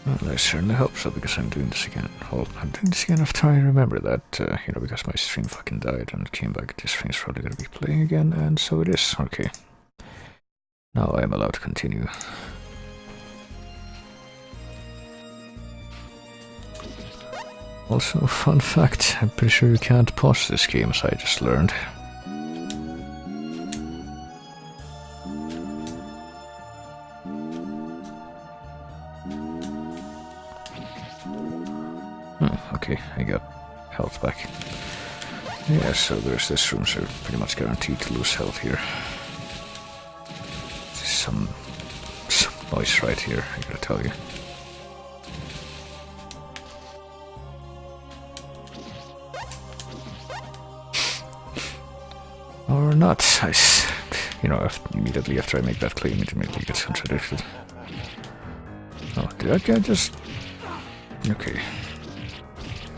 Well, I certainly hope so, because I'm doing this again. Well, I'm doing this again after I remember that, because my stream fucking died and came back. This thing's probably gonna be playing again, and so it is. Okay. Now I am allowed to continue. Also, fun fact, I'm pretty sure you can't pause this game, as I just learned. Okay, I got health back. Yeah, so there's this room, so pretty much guaranteed to lose health here. There's some noise right here, I gotta tell you. Or not, immediately after I make that claim, it immediately gets contradicted. Oh, did that guy just... Okay.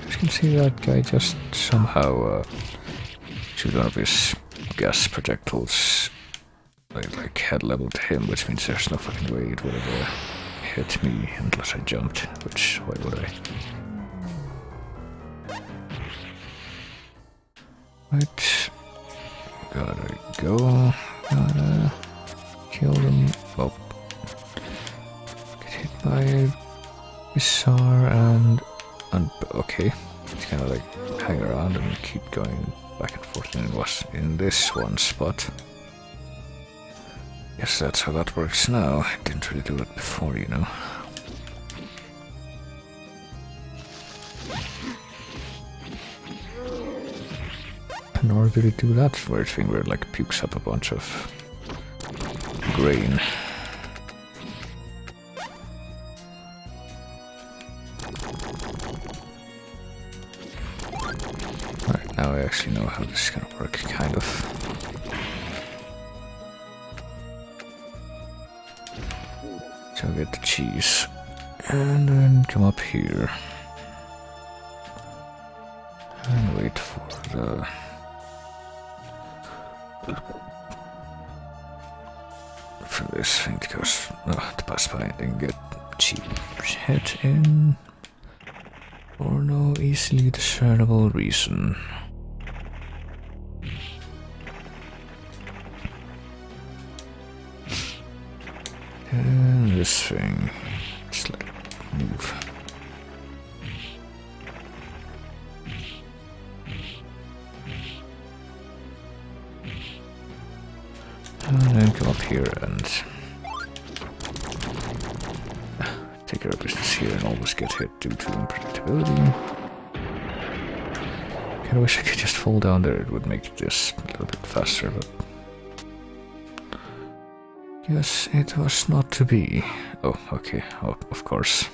As you can see, that guy just somehow shoot one of his gas projectiles like head level to him, which means there's no fucking way it would have hit me unless I jumped, which, why would I? Right. Gotta go. Gotta kill them. Oh. Get hit by Bizarre and okay. It's kind of like hang around and keep going back and forth, and it was in this one spot. Guess that's how that works now. I didn't really do it before, you know. Nor did it do that weird thing where it like pukes up a bunch of grain. Alright, now I actually know how this is gonna work, kind of. So I'll get the cheese. And then come up here. And wait for the... for this thing to pass by and then get cheap hit in for no easily discernible reason. And this thing, just let it move. And then come up here and take care of business here and always get hit due to unpredictability. Kinda wish I could just fall down there, it would make this a little bit faster, but... Yes, it was not to be. Oh, okay, oh, of course.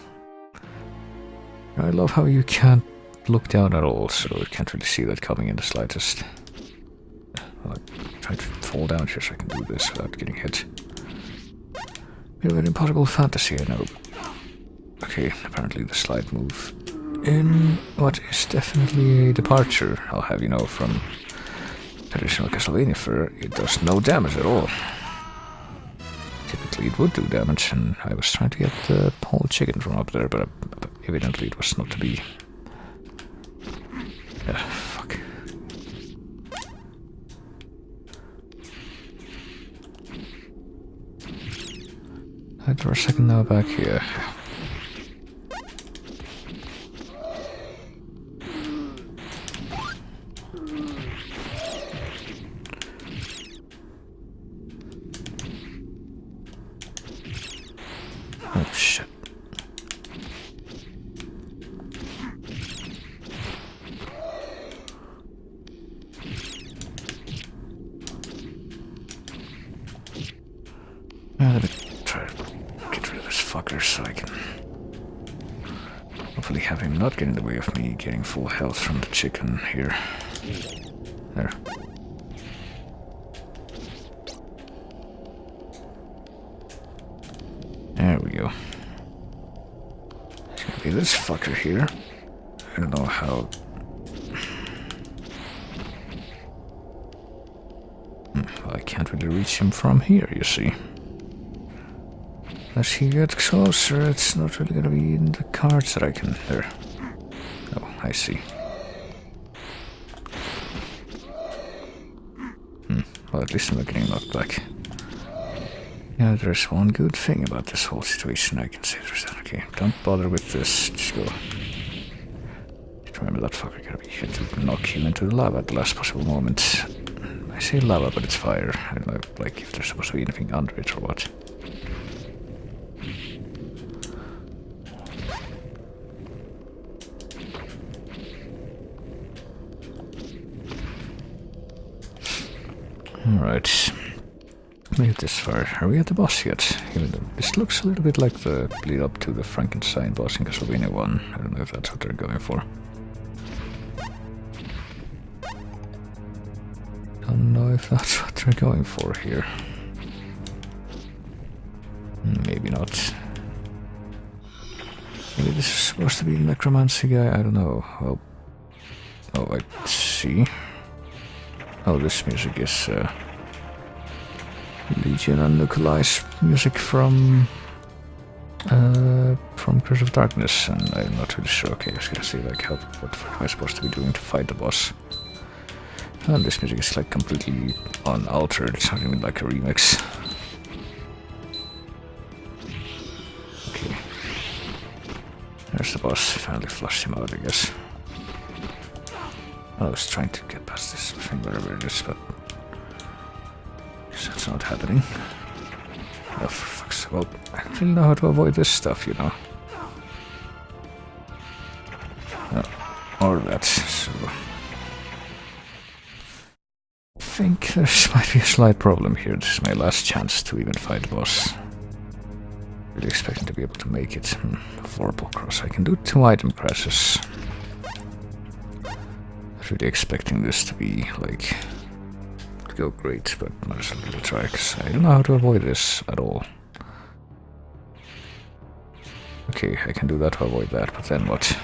I love how you can't look down at all, so you can't really see that coming in the slightest. Well, I'm trying to fall down here so I can do this without getting hit. Bit of an impossible fantasy, I know. Okay, apparently the slide move in what is definitely a departure, I'll have you know, from traditional Castlevaniathon. It does no damage at all. Typically it would do damage, and I was trying to get the whole chicken from up there, but evidently it was not to be. Fuck. Right, for a second now back here. Oh shit. Let me try to get rid of this fucker so I can hopefully have him not get in the way of me getting full health from the chicken here. There. There we go. It's gonna be this fucker here. I don't know how... Well, I can't really reach him from here, you see. As he gets closer, it's not really gonna be in the cards that I can... There. Oh, I see. Well, at least I'm not getting knocked back. Yeah, there's one good thing about this whole situation. I can say there's that. Okay, don't bother with this. Just go. Just remember that fucker gotta be here to knock you into the lava at the last possible moment. I say lava, but it's fire. I don't know, like, if there's supposed to be anything under it or what. Alright. Made it this far. Are we at the boss yet? Even though this looks a little bit like the lead up to the Frankenstein boss in Castlevania 1. I don't know if that's what they're going for. Don't know if that's what they're going for here. Maybe not. Maybe this is supposed to be the necromancy guy, I don't know. Well, oh, I see. Oh, this music is Legion and Nikolai's music from Curse of Darkness, and I'm not really sure. Okay, I was gonna say, like, what am I supposed to be doing to fight the boss? And this music is like completely unaltered, it's not even like a remix. Okay. There's the boss, finally flushed him out, I guess. I was trying to get past this thing, whatever it is, but I guess that's not happening. Oh, for fuck's sake. Well, I don't really know how to avoid this stuff, you know. Or that, so... I think there might be a slight problem here. This is my last chance to even fight the boss. Really expecting to be able to make it. Vorpal Cross. I can do 2 item crashes. Really expecting this to be, like, to go great, but might as well give it a try, because I don't know how to avoid this at all. Okay, I can do that to avoid that, but then what?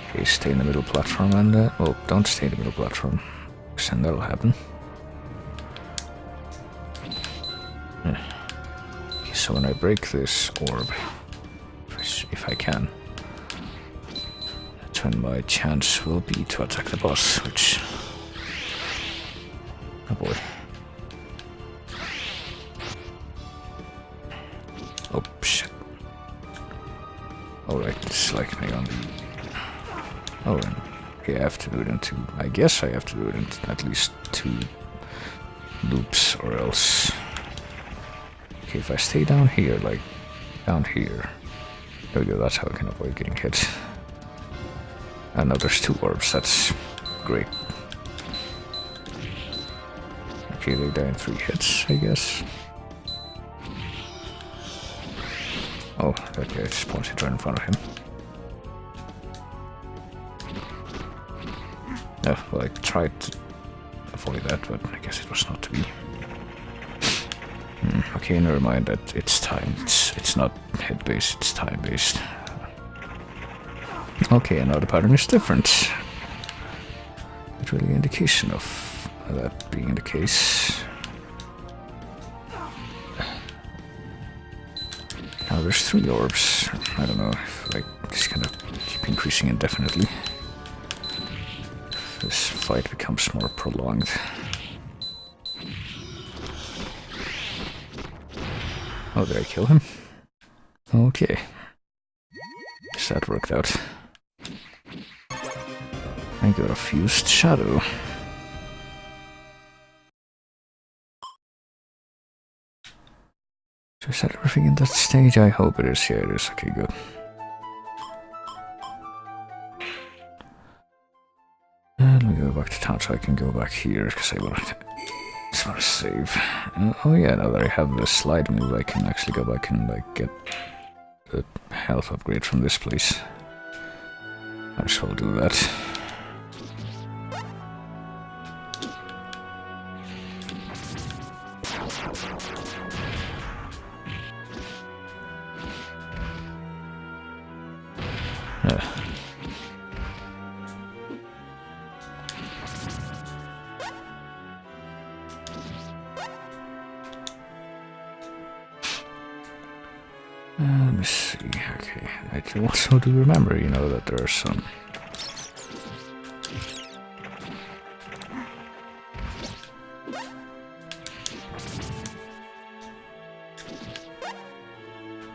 Okay, stay in the middle platform and, well, don't stay in the middle platform, because then that'll happen. Okay, so when I break this orb, if I can, when my chance will be to attack the boss, which... Oh boy. Oh shit. Alright, it's like me on the... Oh, and okay, I have to do it in 2... I guess I have to do it in at least 2 loops, or else... Okay, if I stay down here, like, down here... There we go, that's how I can avoid getting hit. And now there's 2 orbs, that's great. Okay, they die in 3 hits, I guess. Oh, that guy just pointed right in front of him. Oh, well, I tried to avoid that, but I guess it was not to be. Okay, never mind that it's time. It's not hit-based, it's time-based. Okay, and now the pattern is different. Not really an indication of that being the case. Now there's 3 orbs. I don't know if, like, this kind of keep increasing indefinitely. If this fight becomes more prolonged. Oh, did I kill him? Okay. Guess that worked out. I got a fused shadow. So is that everything in that stage? I hope it is. Yeah, it is. Okay, good. And let me go back to town so I can go back here, because I just want to save. Oh yeah, now that I have the slide move, I can actually go back and, like, get a health upgrade from this place. I just will do that. Let me see. Okay, I also do remember, you know, that there are some.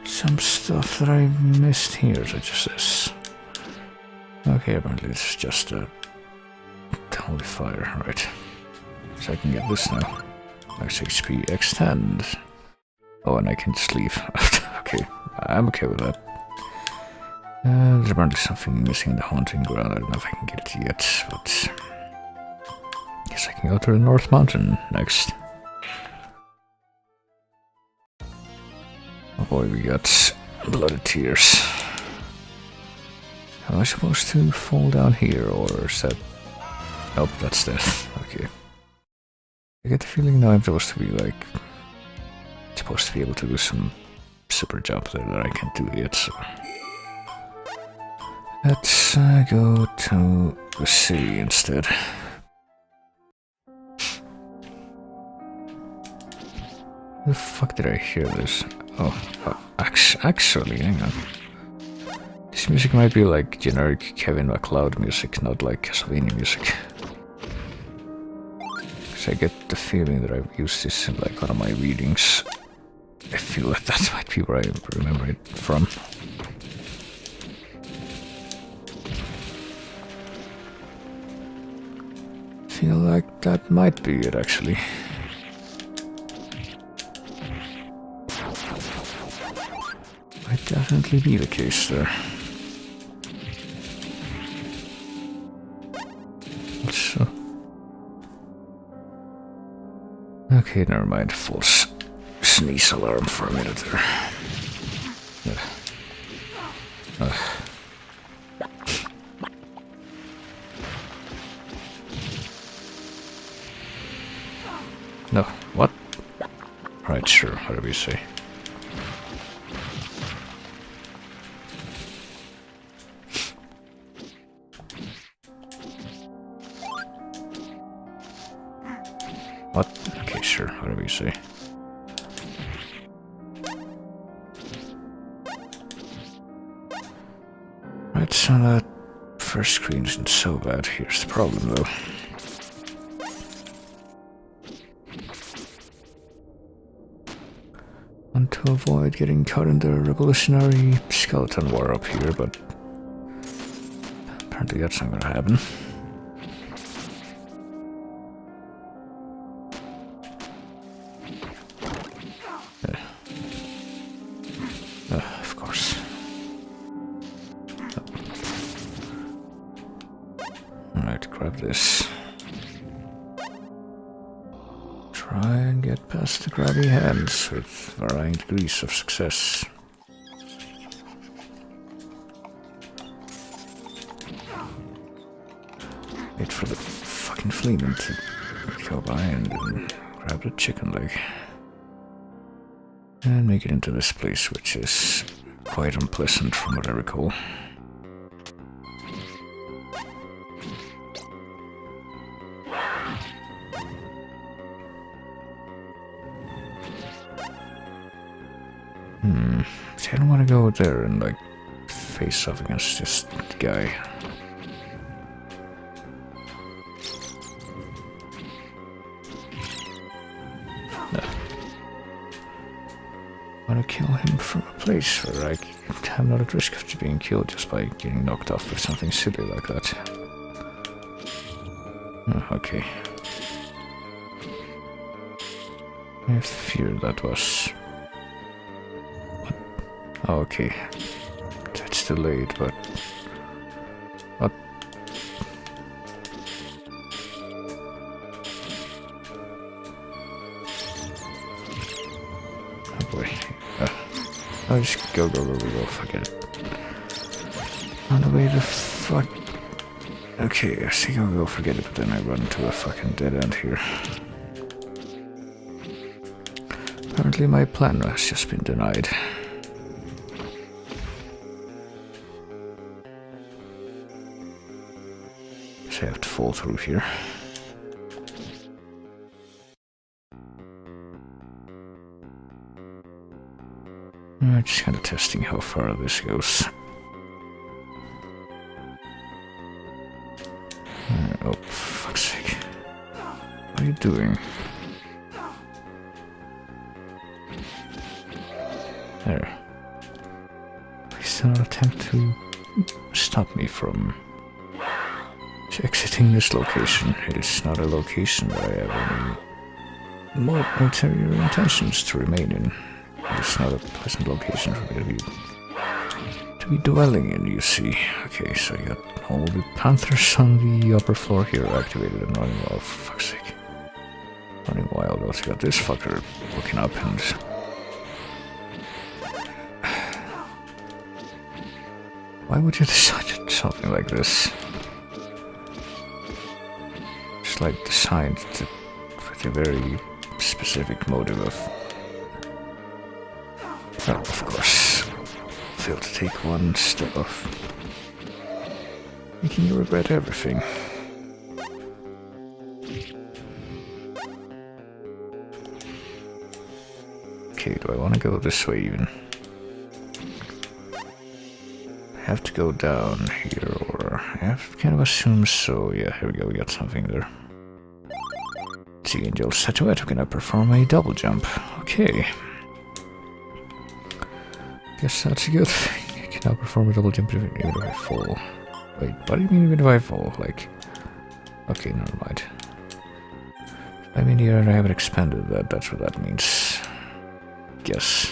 Some stuff that I missed here, such as this. Okay, apparently this is just a holy fire, right? So I can get this now. Max HP extend. Oh, and I can just leave. Okay, I'm okay with that. There's apparently something missing in the haunting ground. I don't know if I can get it yet, but guess I can go to the North Mountain next. Oh boy, we got bloody tears. Am I supposed to fall down here, or is that... Nope, that's death. Okay. I get the feeling now I'm supposed to be like... supposed to be able to do some super jump there that I can't do yet, so... Let's go to the city instead. The fuck did I hear this? Oh, actually, hang on. This music might be like generic Kevin MacLeod music, not like Castlevania music. Because I get the feeling that I've used this in like one of my readings. I feel like that might be where I remember it from. Feel like that might be it, actually. Might definitely be the case there. So. Okay, never mind. False sneeze alarm for a minute there. No, what? Right, sure, whatever you say. What? Okay, sure, whatever you say. Right, so that first screen isn't so bad. Here's the problem, though. Want to avoid getting caught in the revolutionary skeleton war up here, but apparently that's not gonna happen. Of course. Alright, grab this. Try and get past the grabby hands with varying degrees of success. Wait for the fucking fleaman to go by and grab the chicken leg. And make it into this place, which is quite unpleasant from what I recall. See, I don't want to go there and like face off against this guy. I want to kill him from a place where I'm not at risk of being killed just by getting knocked off with something silly like that. Oh, okay. I fear that was... What? Oh, okay. That's delayed, but... What? Oh boy. I'll just go, forget it. On the way to fuck... Okay, I think I'll go forget it, but then I run into a fucking dead end here. Apparently my plan has just been denied. So I have to fall through here. Just kind of testing how far this goes. Oh, for fuck's sake. What are you doing? There. Please do not attempt to stop me from exiting this location. It is not a location that I have any more ulterior intentions to remain in. It is not a pleasant location for me to be dwelling in, you see. Okay, so you got all the panthers on the upper floor here activated and running wild, for fuck's sake. Running wild. Also got this fucker looking up and... Why would you decide to do something like this? Just like designed with a very specific motive of... Oh, of course. Failed to take one step off. Making you regret everything. Okay, do I want to go this way even? I have to go down here, or I have to kind of assume so. Yeah, here we go, we got something there. Sea Angel Statuette, we're gonna perform a double jump. Okay. Guess that's a good thing. I can now perform a double jump even if I fall. Wait, what do you mean even if I fall? Like... Okay, never mind. I'm in here and I haven't expanded that, that's what that means. Guess.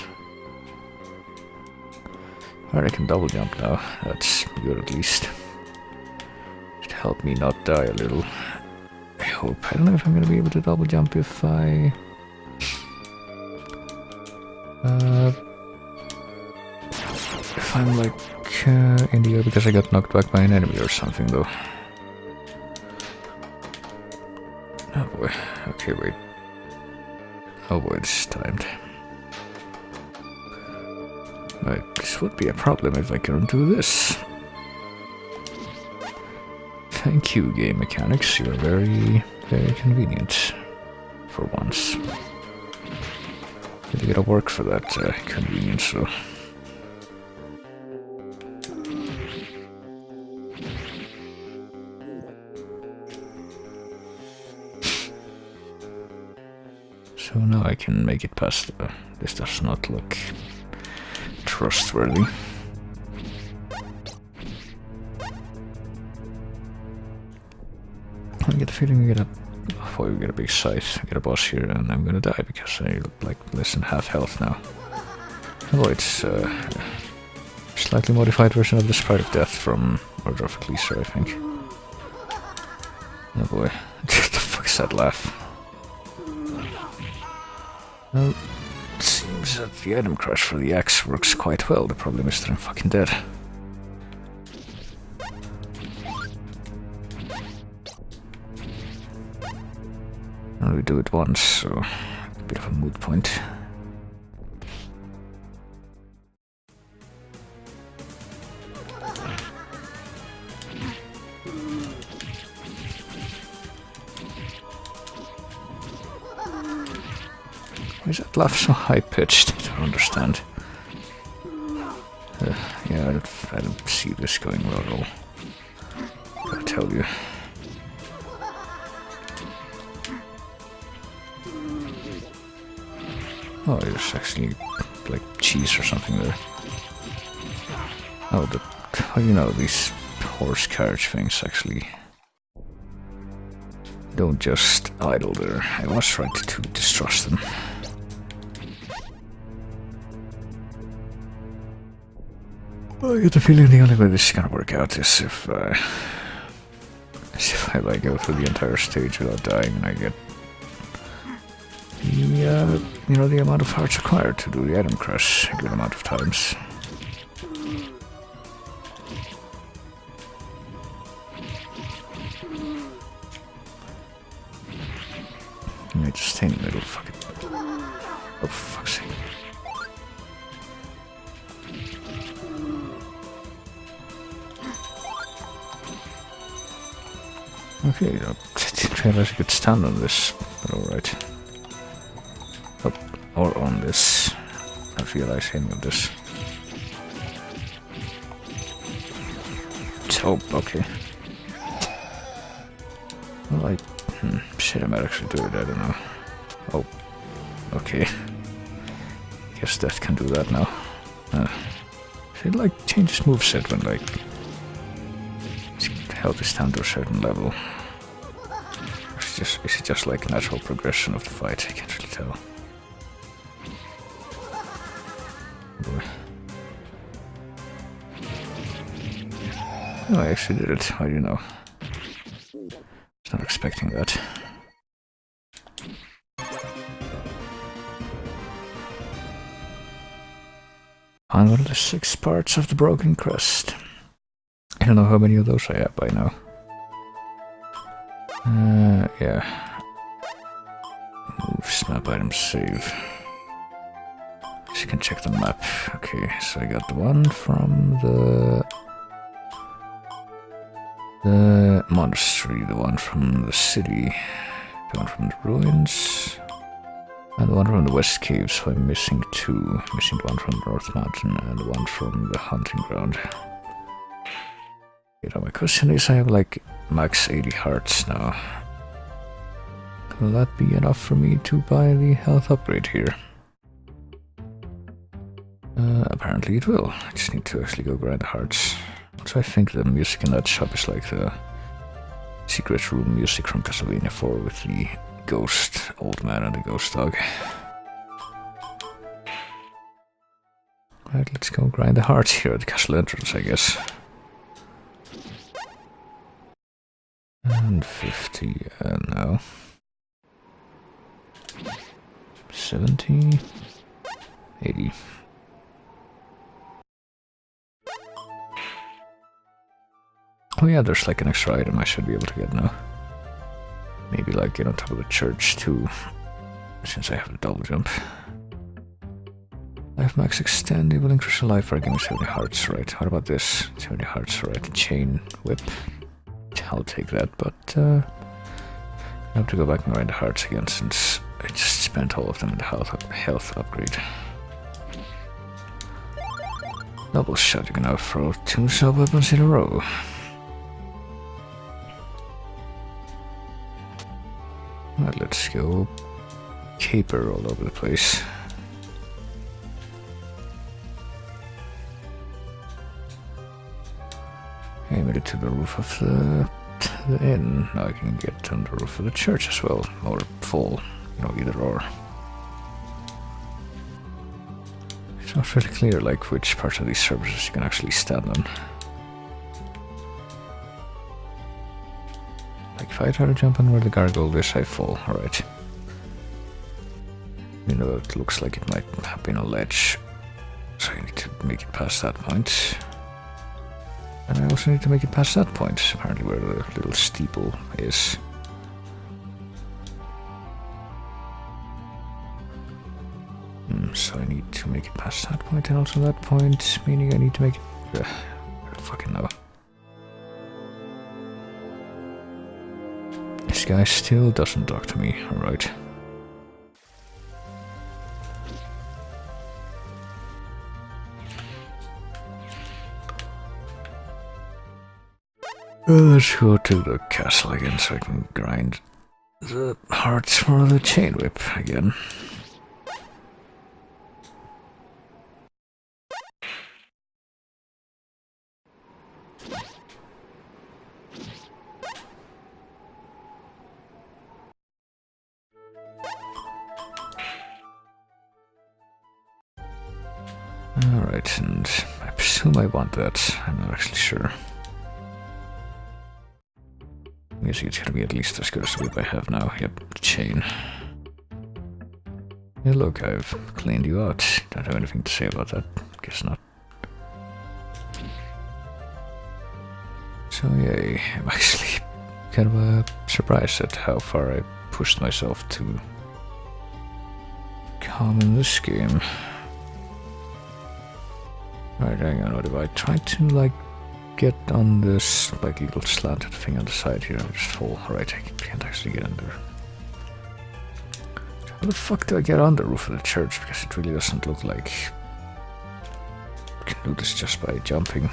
Alright, I can double jump now. That's good at least. Should help me not die a little. I hope. I don't know if I'm gonna be able to double jump if I... if I'm like in the air because I got knocked back by an enemy or something though. Oh boy. Okay, wait. Oh boy, this is timed. Right, this would be a problem if I couldn't do this. Thank you, game mechanics. You're very, very convenient. For once. Really gotta work for that convenience, though. So now I can make it past this does not look trustworthy. I get the feeling we get a big scythe, we get a boss here, and I'm gonna die because I look like less than half health now. Oh, it's a slightly modified version of the Sprite of Death from Order of Ecclesia, I think. Oh boy, what the fuck's that laugh? Well, it seems that the item crash for the axe works quite well. The problem is that I'm fucking dead. I only do it once, so a bit of a moot point. Why is that laugh so high-pitched? I don't understand. Yeah, I don't see this going well at all. Gotta tell you. Oh, there's actually like cheese or something there. Oh, well, you know, these horse carriage things actually don't just idle there. I was right to distrust them. Well, I get the feeling the only way this is gonna work out is if I like go through the entire stage without dying and I get the you know, the amount of hearts required to do the item crash a good amount of times. I just stay in the middle, fuck it. Oh, for fuck's sake. Okay, I didn't realize I could stand on this, but alright. Oh, or on this. don't realize any of this. Oh, okay. Well, shit, I might actually do it, I don't know. Oh, okay. Guess Death can do that now. Should like change his moveset when like his health is down to a certain level. Or is it just like natural progression of the fight? I can't really tell. Boy. Oh, I actually did it. How do you know? I was not expecting that. On one of the 6 parts of the Broken Crest. I don't know how many of those I have by now. Yeah. Moves, map items, save. So you can check the map. Okay, so I got the one from the monastery, the one from the city, the one from the ruins, and the one from the West Caves, so I'm missing 2. Missing the one from the North Mountain and the one from the hunting ground. You know, my question is, I have like max 80 hearts now. Will that be enough for me to buy the health upgrade here? Apparently it will. I just need to actually go grind the hearts. So I think the music in that shop is like the secret room music from Castlevania 4 with the ghost old man and the ghost dog. Alright, let's go grind the hearts here at the castle entrance, I guess. And 50, no. 70, 80. Oh yeah, there's like an extra item I should be able to get now. Maybe like get on top of the church too, since I have the double jump. Life max extend, it will increase your life for giving 70 hearts, right? What about this? 70 hearts, right? Chain whip. I'll take that, but I have to go back and grind the hearts again since I just spent all of them in the health upgrade. Double shot, you can now throw 2 sub weapons in a row. Alright, let's go caper all over the place. I made it to the roof of the inn. Now I can get on the roof of the church as well, or fall, you know, either or. It's not really clear like which parts of these surfaces you can actually stand on. Like if I try to jump on where the gargoyle is, I fall, alright. You know, it looks like it might have been a ledge, so I need to make it past that point. And I also need to make it past that point, apparently where the little steeple is. So I need to make it past that point and also that point, meaning I need to make it... I don't fucking know. This guy still doesn't talk to me, alright. Let's go to the castle again so I can grind the hearts for the chain whip again. Alright, and I presume I want that. I'm not actually sure. I guess it's gonna be at least as good as the whip I have now. Yep, chain. Hey look, I've cleaned you out. Don't have anything to say about that. Guess not. So yay, I'm actually kind of surprised at how far I pushed myself to come in this game. Right, hang on, what if I try to like get on this like little slanted thing on the side here and just fall? Alright, I can't actually get under. How the fuck do I get on the roof of the church? Because it really doesn't look like you can do this just by jumping.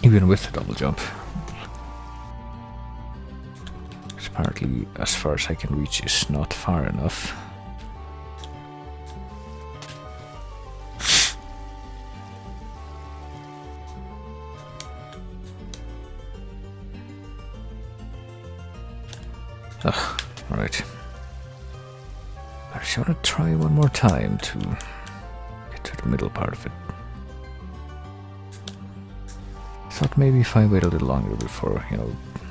Even with the double jump. Which apparently, as far as I can reach, is not far enough. Alright. I just want to try one more time to get to the middle part of it. I thought maybe if I wait a little longer before,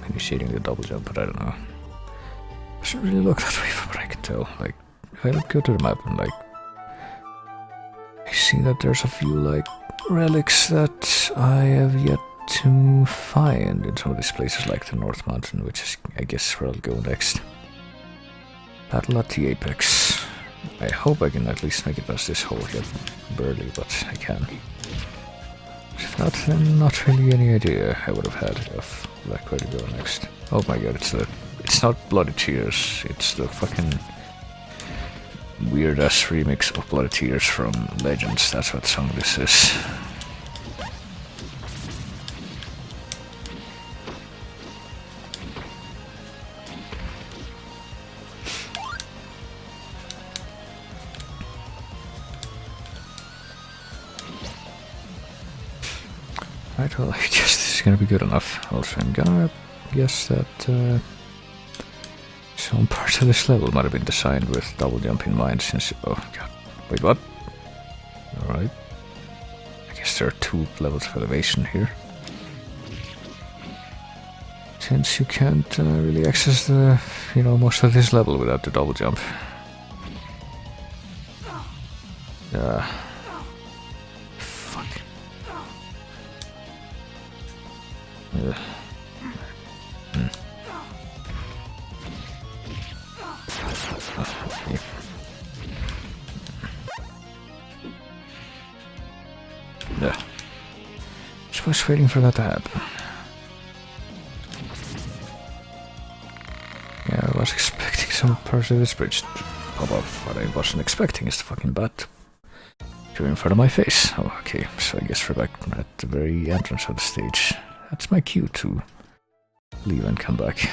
initiating the double jump, but I don't know. It doesn't really look that way from what I can tell. Like, if I go to the map and, like, I see that there's a few, relics that I have yet to find in some of these places, like the North Mountain, which is, I guess, where I'll go next. Battle at the Apex. I hope I can at least make it past this hole here, barely, but I can. If not, then not really any idea I would have had of where to go next. Oh my god, it's not Bloody Tears, it's the fucking weird-ass remix of Bloody Tears from Legends, that's what song this is. Right, well, I guess this is gonna be good enough. Also, I'm gonna guess that some parts of this level might have been designed with double jump in mind since... Oh god, wait, what? Alright. I guess there are 2 levels of elevation here. Since you can't really access the, most of this level without the double jump. Fuck. Just was waiting for that to happen. Yeah, I was expecting some parts of this bridge to pop up. What I wasn't expecting is the fucking bat here in front of my face. Oh, okay, so I guess we're back at the very entrance of the stage. That's my cue to leave and come back.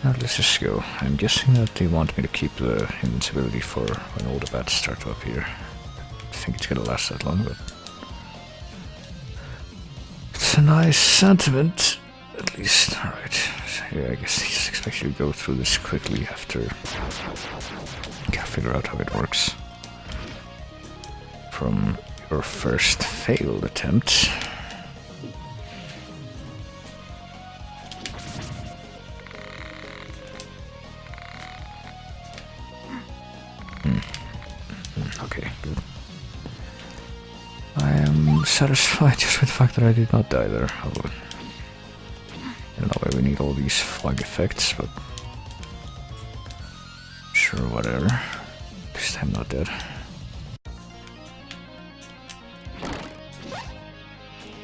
Now let's just go. I'm guessing that they want me to keep the invincibility for when all the bats start to appear. I think it's gonna last that long, but it's a nice sentiment, at least. Alright, so yeah, I guess they just expect you to go through this quickly after you gotta figure out how it works. From your first failed attempt. Okay, good. I am satisfied just with the fact that I did not die there. I don't know why we need all these fog effects, but sure, whatever. At least I'm not dead.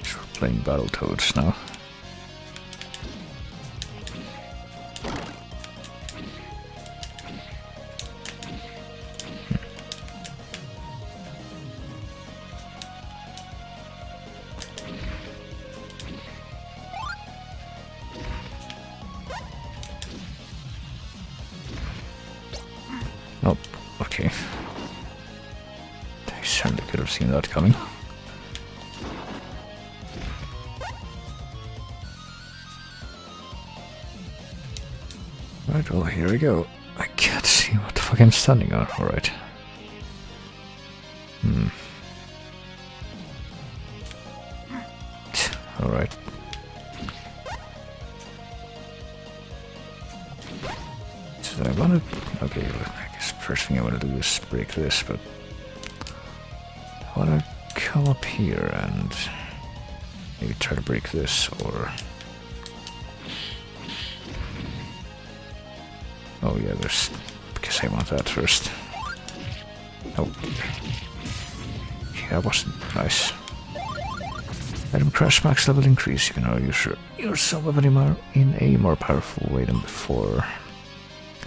So we're playing Battletoads now. Oh, okay. I certainly could have seen that coming. Right, well, here we go. I can't see what the fuck I'm standing on. Alright. Alright. So I wanted... Okay, I guess first thing I want to do is break this, but Why don't I come up here and maybe try to break this, or... Oh yeah, there's... because I want that first. Oh. Yeah, that wasn't nice. Item crash max level increase. You can now use your weapon in a more powerful way than before.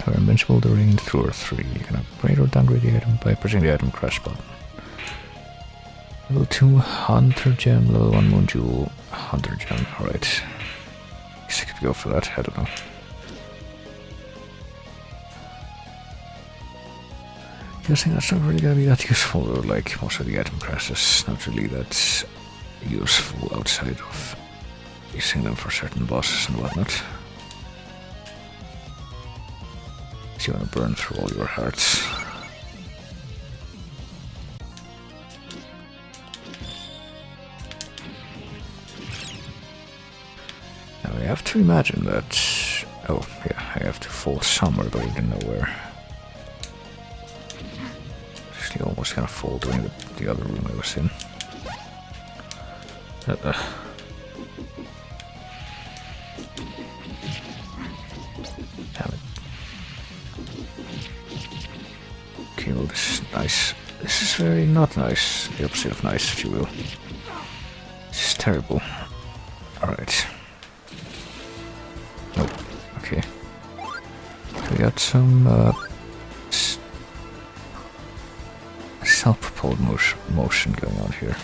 Are invincible during 2 or 3. You can upgrade or downgrade the item by pressing the item crash button. Level 2 Hunter Gem, level 1 Moon Jewel, Hunter Gem. Alright. Guess I could go for that, I don't know. Guessing that's not really gonna be that useful though, like most of the item crashes, not really that useful outside of using them for certain bosses and whatnot. So you wanna burn through all your hearts. Now I have to imagine that... oh yeah, I have to fall somewhere, but I didn't know where. Actually almost gonna fall during the other room I was in. Damn it. Okay, well this is nice. This is very not nice. The opposite of nice, if you will. This is terrible. Alright. Nope. Okay. We got some self-propelled motion going on here.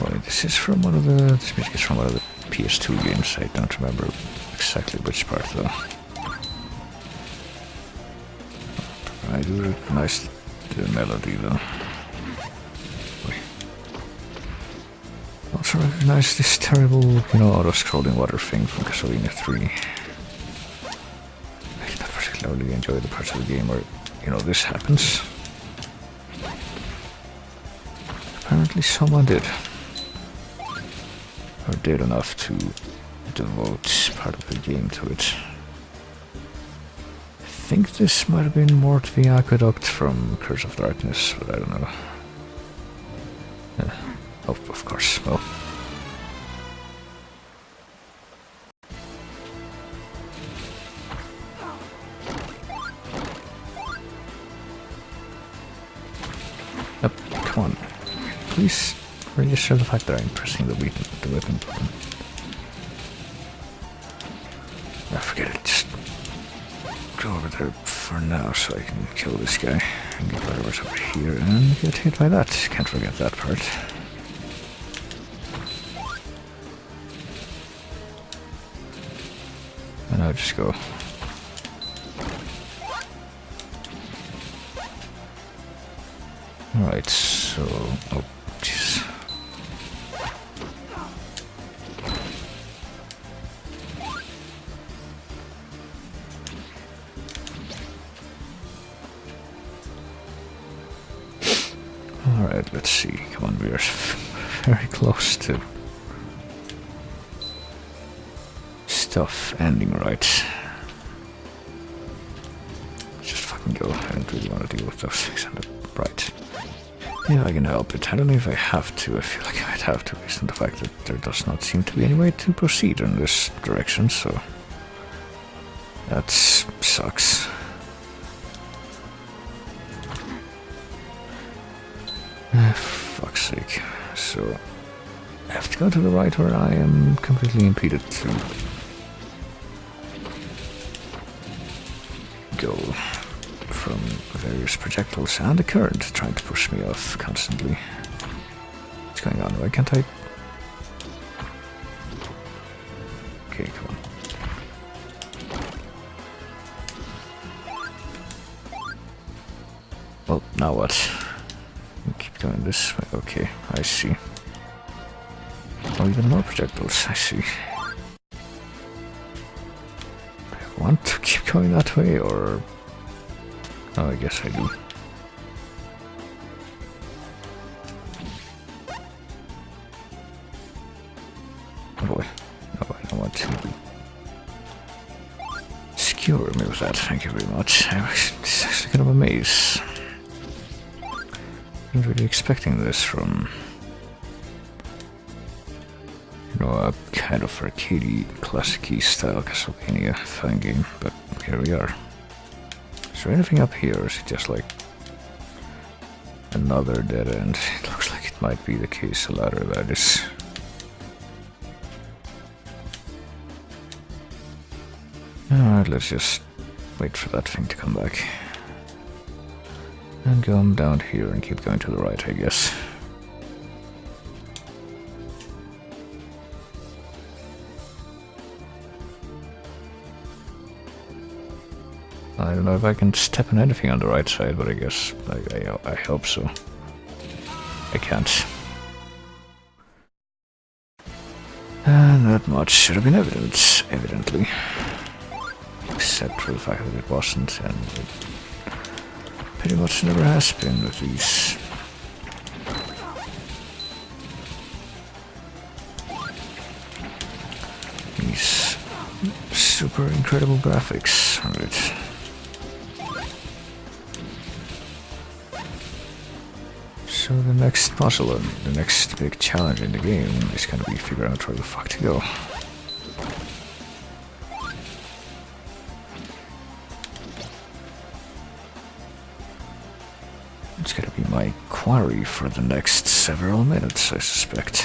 Wait, this is from one of the... this music is from one of the PS2 games. I don't remember exactly which part though. I do recognize the melody though. Wait. Also recognize this terrible, you know, auto-scrolling water thing from Castlevania 3. I did not particularly enjoy the parts of the game where, you know, this happens. Apparently someone did. Or did enough to devote part of the game to it. I think this might have been more to the aqueduct from Curse of Darkness, but I don't know. Oh, of course, well. Yep, come on. Please register the fact that I'm pressing the weapon button. I forget it, just go over there for now so I can kill this guy and get whatever's over here and get hit by that. Can't forget that part. And I'll just go. Alright, so... oh, jeez. Alright, let's see. Come on, we are very close to stuff ending right. Just fucking go. I don't really want to deal with those things on the right. Yeah, I can help it. I don't know if I have to. I feel like I might have to, based on the fact that there does not seem to be any way to proceed in this direction, so that sucks. Fuck's sake. So I have to go to the right where I am completely impeded to go from various projectiles and the current trying to push me off constantly. What's going on? Why can't I? Okay, come on. Well, now what? Keep going this way. Okay, I see. Oh, even more projectiles, I see. I want to keep going that way, or... oh, I guess I do. Oh boy. No, I don't want to skewer me with that, thank you very much. It's actually kind of a maze. Wasn't really expecting this from, you know, a kind of arcadey, classic-y style Castlevania fan game, but here we are. Is there anything up here, or is it just like another dead end? It looks like it might be the case, the latter, that is. Alright, let's just wait for that thing to come back. And go down here and keep going to the right, I guess. I don't know if I can step on anything on the right side, but I guess I hope so. I can't. And that much should have been evident, evidently. Except for the fact that it wasn't, and it pretty much never has been with these. These super incredible graphics, right? So the next puzzle and the next big challenge in the game is gonna be figuring out where the fuck to go. It's gonna be my quarry for the next several minutes, I suspect.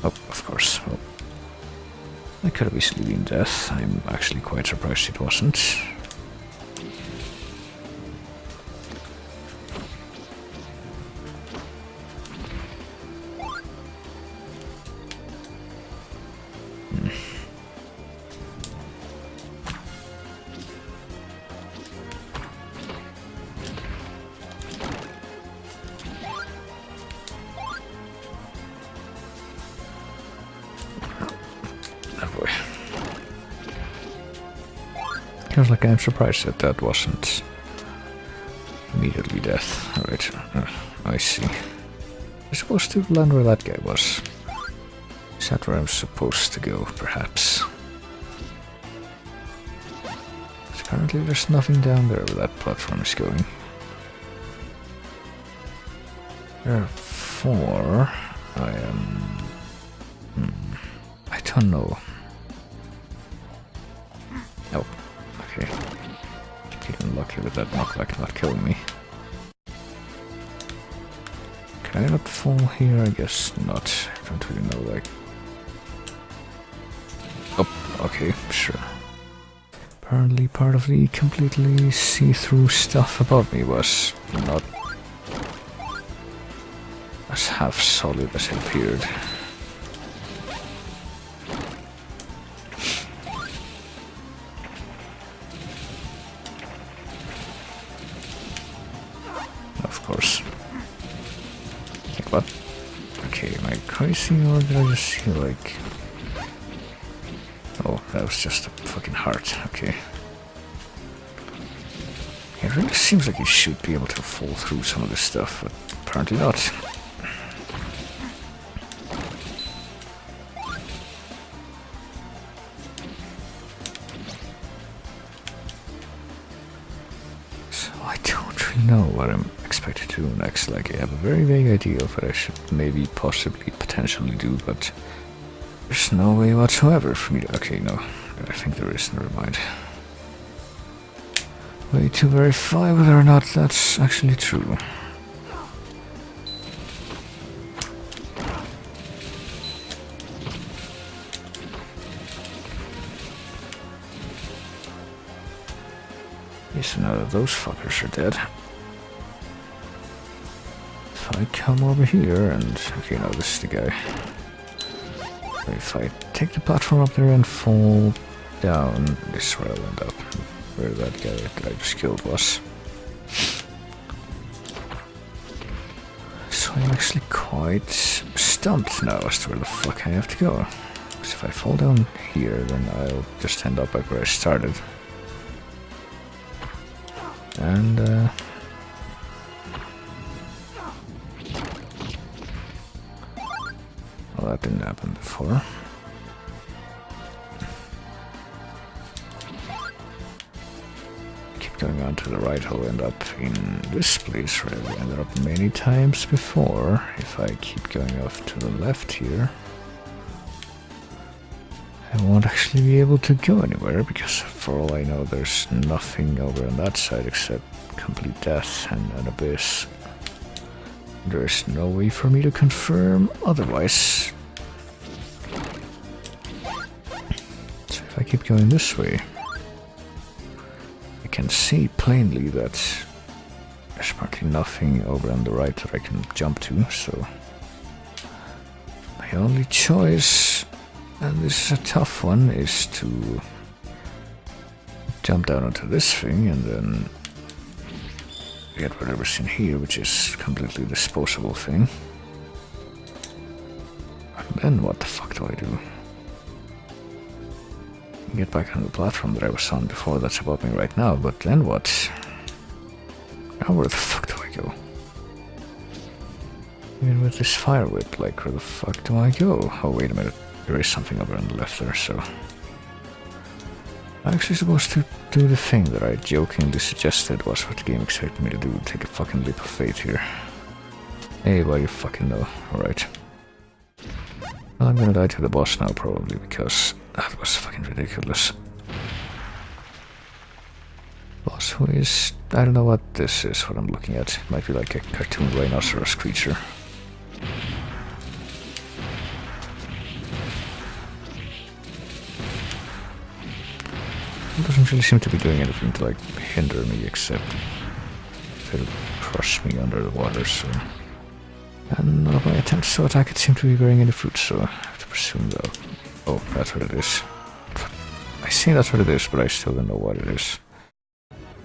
Oh, of course. Well, that could have easily been death. I'm actually quite surprised it wasn't. Feels like I'm surprised that that wasn't immediately death. Alright, I see. I'm supposed to land where that guy was. Is that where I'm supposed to go, perhaps? Apparently there's nothing down there where that platform is going. Therefore, I am... I don't know. Oh. Okay. Getting lucky with that knockback not killing me. Can I not fall here? I guess not. I don't really know, like... Oh, okay, sure. Apparently part of the completely see-through stuff above me was not as half solid as it appeared. Of course. Like what? Okay, am I crazy or did I just see like... Oh, that was just a fucking heart, okay. It really seems like you should be able to fall through some of this stuff, but apparently not. So I don't really know what I'm expected to do next. Like, I have a very vague idea of what I should maybe, possibly, potentially do, but there's no way whatsoever for me to... Okay, no. I think there is, never mind. Way to verify whether or not that's actually true. Yes, so now that those fuckers are dead. If I come over here and... Okay, no, this is the guy. If I take the platform up there and fall down, this is where I'll end up. Where that guy that I just killed was. So I'm actually quite stumped now as to where the fuck I have to go. Because if I fall down here, then I'll just end up back where I started. And, well, that didn't happen before. going on to the right, I'll end up in this place where I've ended up many times before. If I keep going off to the left here, I won't actually be able to go anywhere, because for all I know there's nothing over on that side except complete death and an abyss. There's no way for me to confirm otherwise. So if I keep going this way, I can see plainly that there's practically nothing over on the right that I can jump to, so my only choice, and this is a tough one, is to jump down onto this thing and then get whatever's in here, which is completely disposable thing. And then what the fuck do I do? Get back on the platform that I was on before, that's above me right now, but then what? Now where the fuck do I go? Even with this fire whip, like where the fuck do I go? Oh wait a minute, there is something over on the left there, so... I'm actually supposed to do the thing that I jokingly suggested was what the game expected me to do, take a fucking leap of faith here. Hey, well you fucking know, alright. Well, I'm gonna die to the boss now probably, because that was fucking ridiculous. Boss who is... I don't know what this is, what I'm looking at. It might be like a cartoon rhinoceros creature. It doesn't really seem to be doing anything to like hinder me, except it'll crush me under the water, so... And none of my attempts to attack it seem to be bearing any fruit, so I have to presume that... Oh, that's what it is. I see that's what it is, but I still don't know what it is.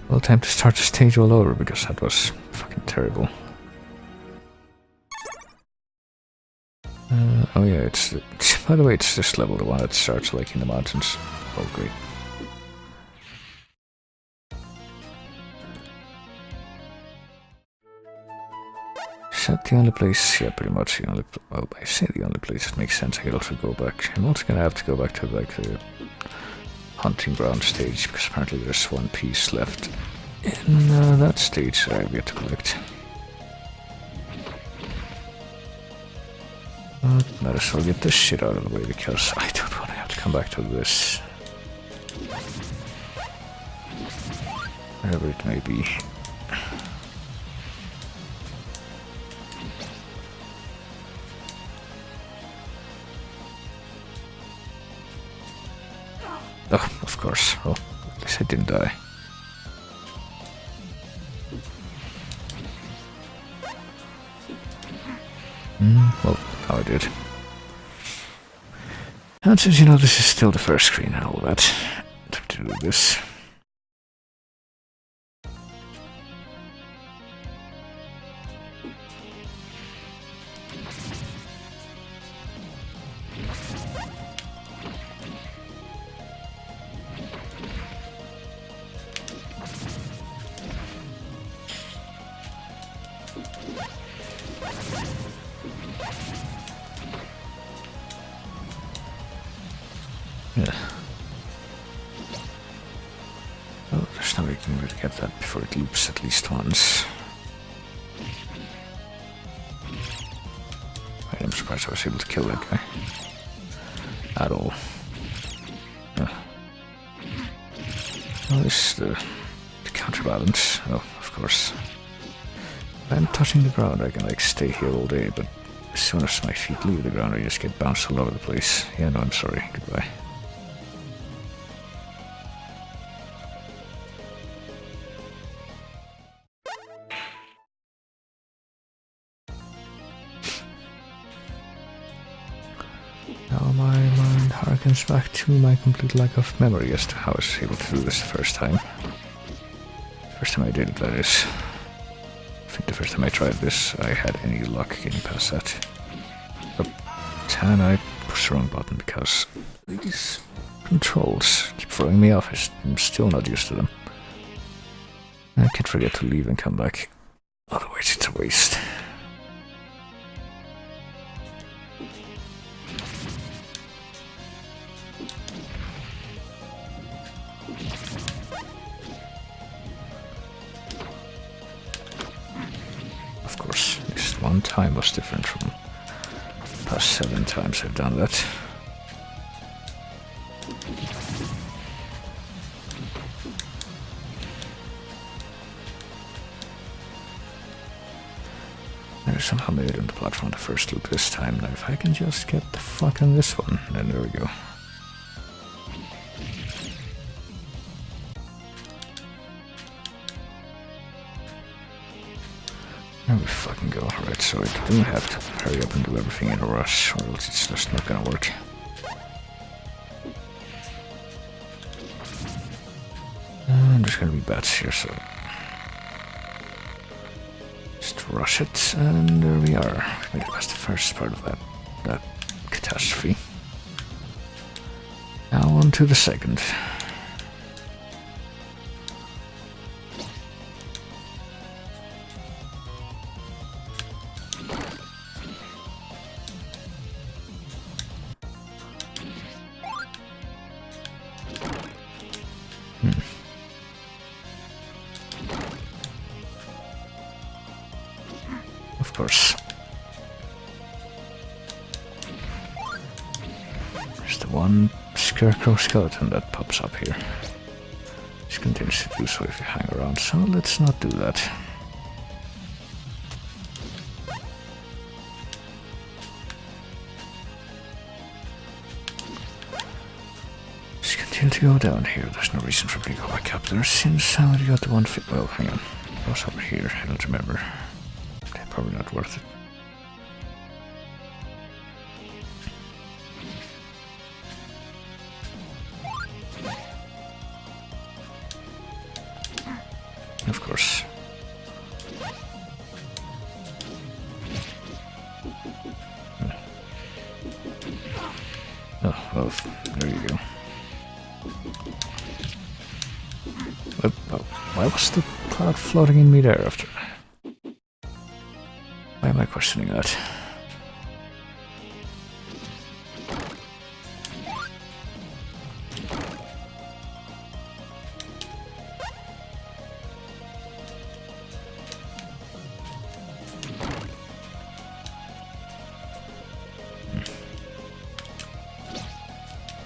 Well, time to start the stage all over, because that was fucking terrible. Oh yeah, it's... By the way, it's this level, the one that starts like in the mountains. Oh, great. Is that the only place? Yeah, pretty much the only... Well, I say the only place, it makes sense. I could also go back. I'm also gonna have to go back to like the hunting ground stage, because apparently there's one piece left in that stage that I have yet to collect. But might as well get this shit out of the way, because I don't want to have to come back to this. Wherever it may be. Oh, of course. Well, at least I didn't die. Well, now I did. And since you know this is still the first screen and all that, I have to do this. Yeah. Oh, there's no way you can really get that before it loops at least once. I'm surprised I was able to kill that guy. At all. Well, this is the counterbalance. Oh, of course. If I'm touching the ground, I can like stay here all day, but as soon as my feet leave the ground, I just get bounced all over the place. Yeah, no, I'm sorry. Goodbye. Now my mind harkens back to my complete lack of memory as to how I was able to do this the first time. First time I did it, that is. I think the first time I tried this, I had any luck getting past that. But and I pushed the wrong button because these controls keep throwing me off. I'm still not used to them. I can't forget to leave and come back. Otherwise it's a waste. one time was different from the past 7 times I've done that. I somehow made it on the platform the first loop this time. Now if I can just get the fuck on this one, then there we go. There we fucking go. Right, so I do have to hurry up and do everything in a rush, or else it's just not gonna work. And there's gonna be bats here, so just rush it, and there we are. We made it past the first part of that catastrophe. Now on to the second. Of course. There's the one scarecrow skeleton that pops up here. This continues to do so if you hang around, so let's not do that. Just continue to go down here. There's no reason for me to go back up there since I already got the one well, hang on. What's over here? I don't remember. Probably not worth it. Of course. Oh, well, there you go. Why was the cloud floating in midair after? Why am I questioning that?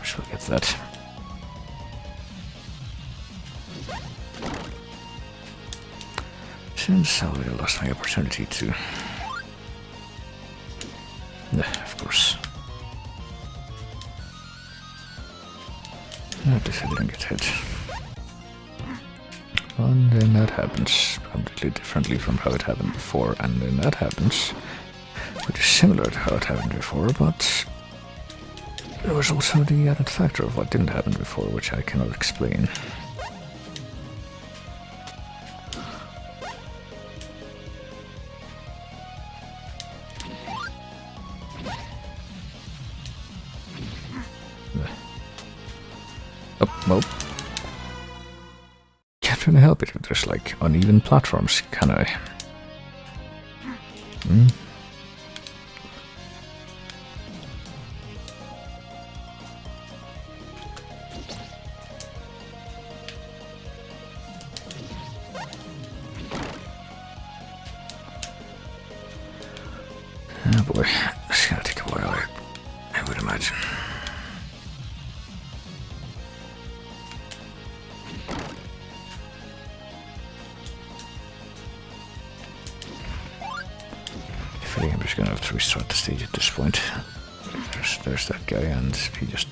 First we'll get that. Since I already lost my opportunity to... of course. Notice I didn't get hit. And then that happens completely differently from how it happened before, and then that happens which is similar to how it happened before, but there was also the added factor of what didn't happen before, which I cannot explain. Well, can't really help it if there's like uneven platforms, can I? Oh boy, it's gonna take a while, I would imagine. I'm just gonna have to restart the stage at this point. There's that guy, and he just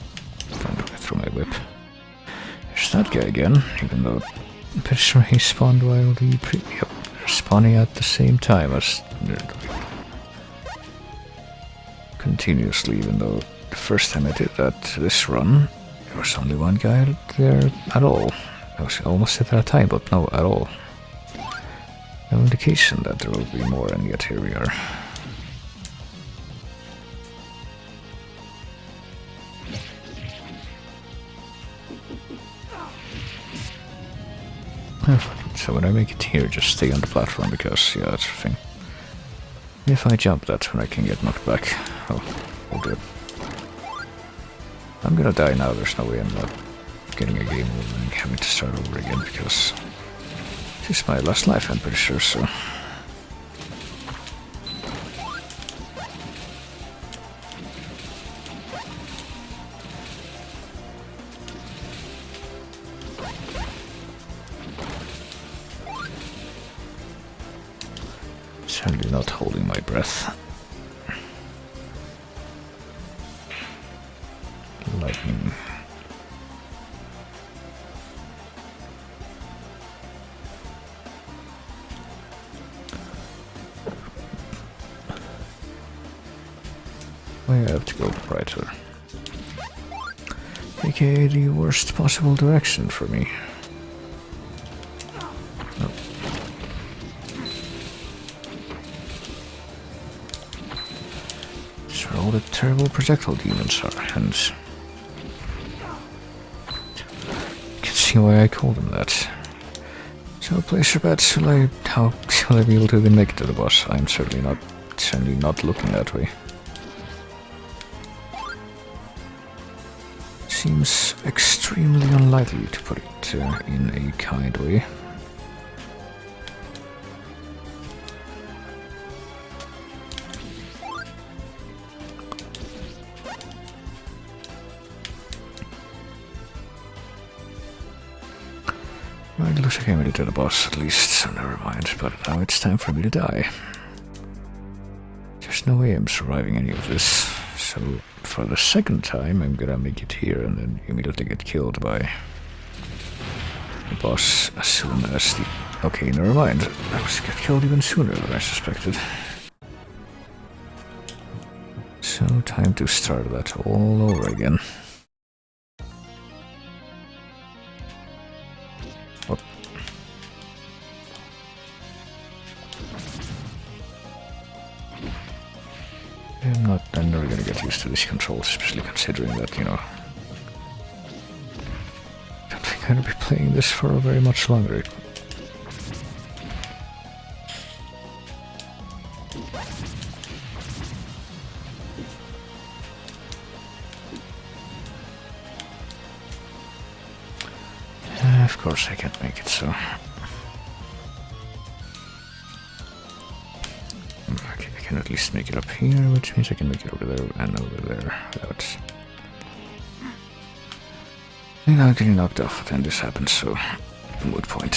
trying to get through my whip. There's that guy again, even though I'm pretty sure he spawned while the yep, they're spawning at the same time as continuously, even though the first time I did that, this run, there was only one guy there at all. I was almost at that time, but no, at all. No indication that there will be more, and yet here we are. So when I make it here, just stay on the platform, because, yeah, that's the thing. If I jump, that's when I can get knocked back. Oh, all good. I'm gonna die now, there's no way I'm not getting a game over and having to start over again, because this is my last life, I'm pretty sure, so... Certainly not holding my breath. Lightning. I have to go brighter. AKA the worst possible direction for me. No. These are all the terrible projectile demons are, hence. You can see why I call them that. So place your bets, how shall I be able to even make it to the boss? I'm certainly not looking that way. Seems extremely unlikely, to put it in a kind way. Right, it looks like I made it to the boss at least, so never mind. But now it's time for me to die. There's no way I'm surviving any of this. So, for the second time, I'm gonna make it here and then immediately get killed by the boss as soon as the... Okay, never mind. I was get killed even sooner than I suspected. So, time to start that all over again. Whoop. I'm never gonna get used to these controls, especially considering that, you know, I don't think I'm gonna be playing this for very much longer. Of course I can't make it, so... Okay, I can at least make it up here, which means I can make it over there and over there without... I'm not getting knocked off when this happens, so... moot point.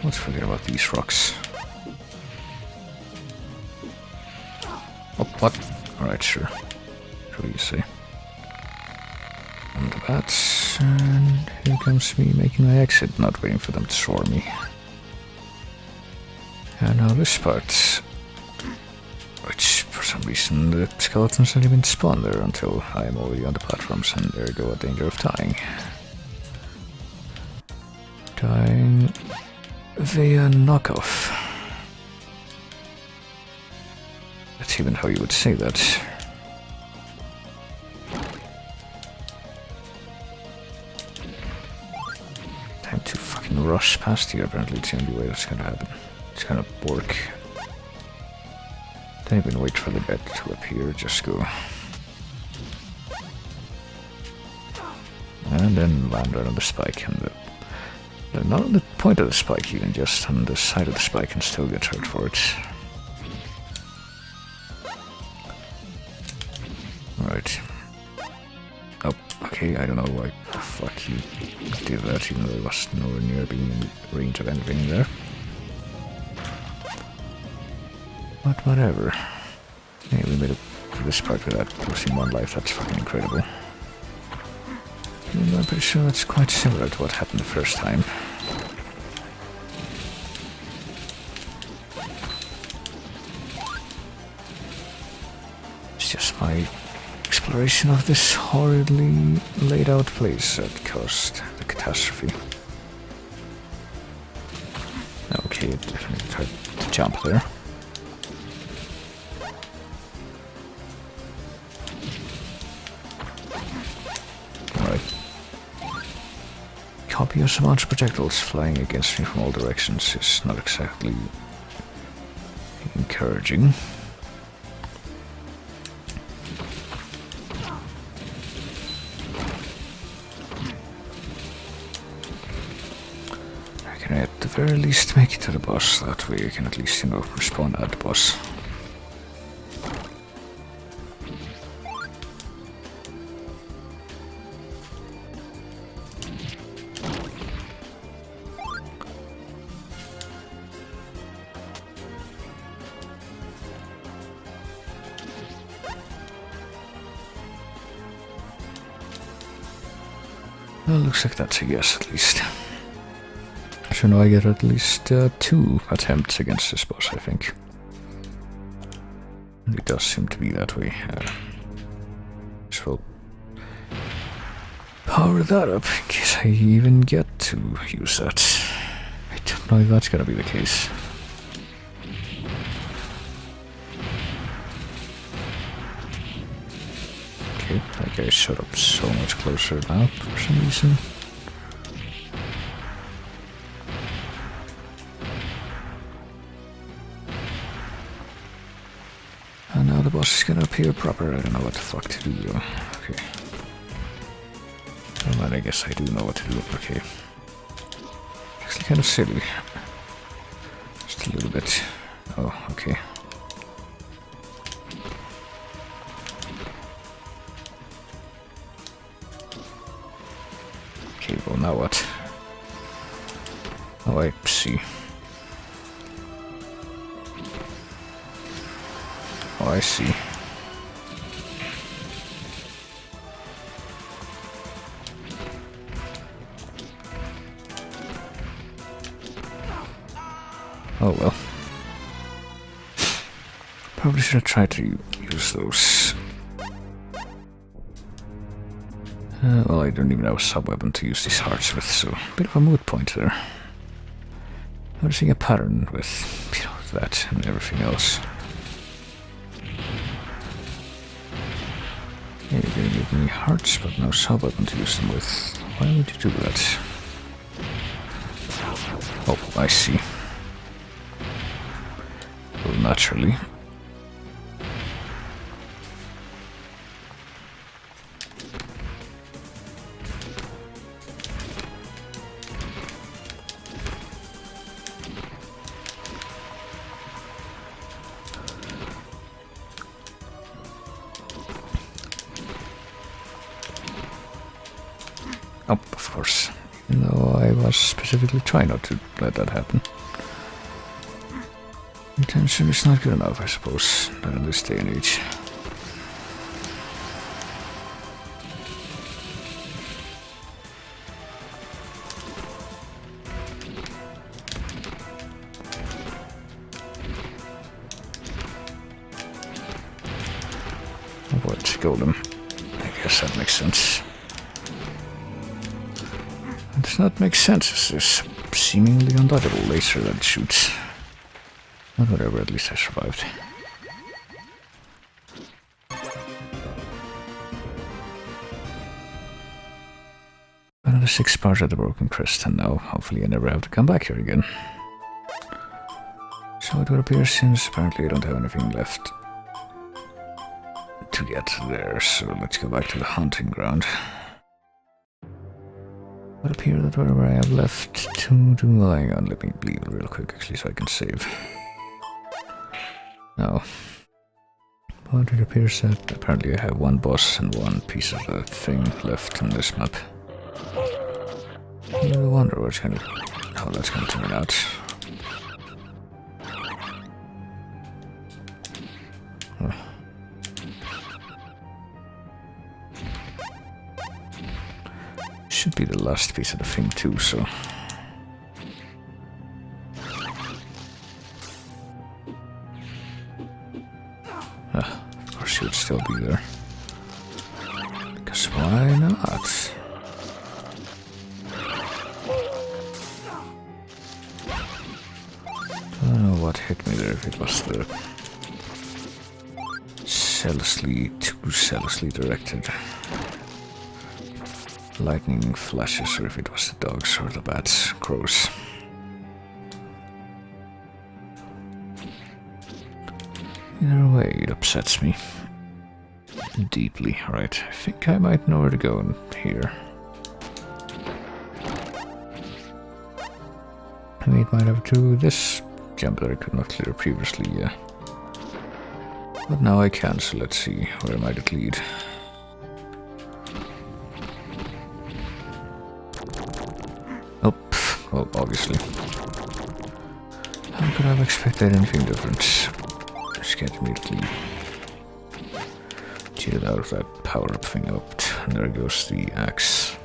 Let's forget about these rocks. Oh, what? Alright, sure. What do you say? And that, and here comes me making my exit, not waiting for them to swarm me. And now this part, which for some reason the skeletons didn't even spawn there until I'm already on the platforms, and there go a danger of dying. Dying via knockoff. That's even how you would say that. Time to fucking rush past here, apparently it's the only way that's gonna happen. It's gonna work. Don't even wait for the bed to appear, just go. And then land right on the spike, and not on the point of the spike even, just on the side of the spike and still get hurt for it. Alright. Oh, okay, I don't know why the fuck you did that, even though it was nowhere near being in range of anything there. But whatever. Hey, we made it to this part without losing one life, that's fucking incredible. And I'm pretty sure that's quite similar to what happened the first time. It's just my exploration of this horridly laid out place that caused the catastrophe. Okay, it definitely tried to jump there. Copious amounts of projectiles flying against me from all directions is not exactly encouraging. I can at the very least make it to the boss, that way I can at least, you know, respawn at the boss. Well, looks like that's a yes at least. So now I get at least 2 attempts against this boss, I think. It does seem to be that way. So we'll power that up in case I even get to use that. I don't know if that's gonna be the case. Okay, that guy showed up so much closer now for some reason. And now the boss is gonna appear proper. I don't know what the fuck to do though. Okay. Oh man, I guess I do know what to do. Okay. Actually kind of silly. Just a little bit. Oh, okay. Okay, well now what? Oh, I see. Oh, I see. Oh well. Probably should have tried to use those. Well, I don't even have a sub-weapon to use these hearts with, so a bit of a moot point there. Noticing a pattern with, you know, that and everything else. Yeah, you're gonna give me hearts, but no sub-weapon to use them with. Why would you do that? Oh, I see. Well, naturally. Oh, of course. Even though I was specifically trying not to let that happen. Intention is not good enough, I suppose, not in this day and age. Avoid golem. I guess that makes sense. It does not make sense as this seemingly undodgeable laser that shoots. But whatever, at least I survived. Another 6 bars at the Broken Crest, and now hopefully I never have to come back here again. So it would appear, since apparently I don't have anything left to get there, so let's go back to the hunting ground. It would appear that wherever I have left to do, hang on, let me leave real quick actually so I can save. No. But it appears that apparently I have 1 boss and 1 piece of the thing left on this map. I wonder how that's gonna turn out. Should be the last piece of the thing too, so... of course she would still be there. Because why not? I don't know what hit me there, if it was the too zealously directed lightning flashes, or if it was the dogs or the bats, crows. Either way, it upsets me deeply. Right, I think I might know where to go in here. I mean, it might have to this jump that I could not clear previously, yeah. But now I can, so let's see, where might it lead? Oh, well, obviously. How could I have expected anything different? Just can't immediately cheated out of that power-up thing up, and there goes the axe.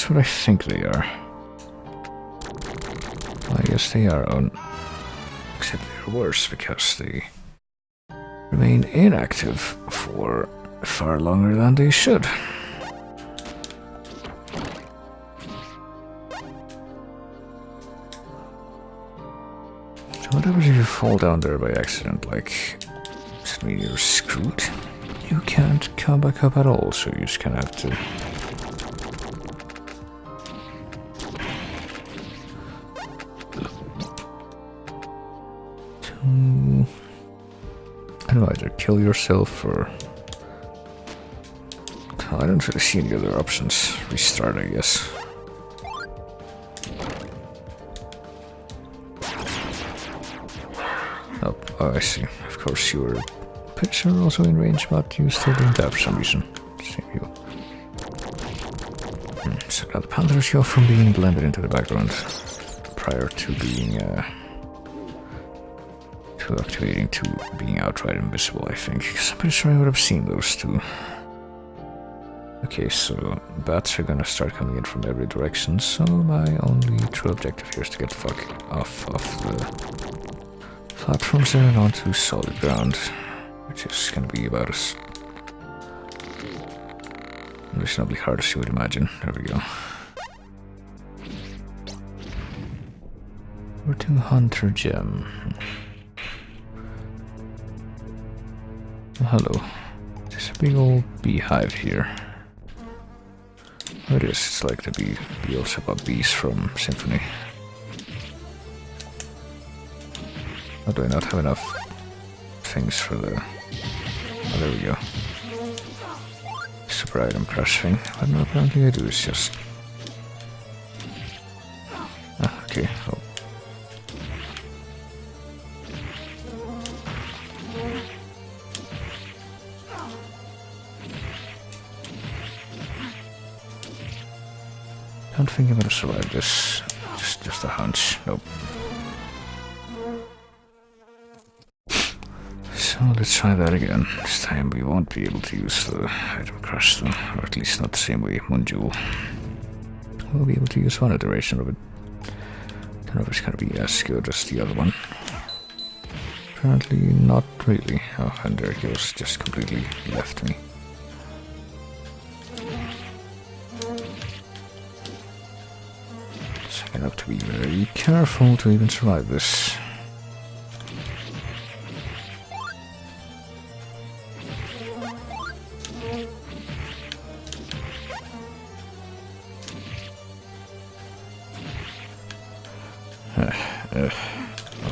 just what I think they are. I guess they are on... Except they're worse because they remain inactive for far longer than they should. So what happens if you fall down there by accident? Like, does it mean you're screwed? You can't come back up at all, so you just kind of have to... I don't know, either kill yourself or... I don't really see any other options. Restart, I guess. Oh, I see. Of course, you were pretty sure also in range, but you still didn't have for some reason. Same you. So now the panthers go from being blended into the background prior to being to activating to being outright invisible, I think. Because I'm pretty sure I would have seen those two. Okay, so bats are gonna start coming in from every direction, so my only true objective here is to get the fuck off of the platforms there and onto solid ground, which is gonna be about as reasonably hard as you would imagine. There we go. We're to Hunter Gem. Oh, hello. There's a big old beehive here. Oh, it is. It's like the Beelzebub bees from Symphony. How do I not have enough things for the... Oh, there we go. Super item crash thing. But no, apparently I do. It's just... Ah, okay. Oh. I don't think I'm gonna survive this. Just a hunch. Nope. So let's try that again. This time we won't be able to use the item crash though, or at least not the same way Munjul. We'll be able to use one iteration of it. Don't know if it's gonna be as good as the other one. Apparently not really. Oh, and there it goes, just completely left me. So I have to be very careful to even survive this.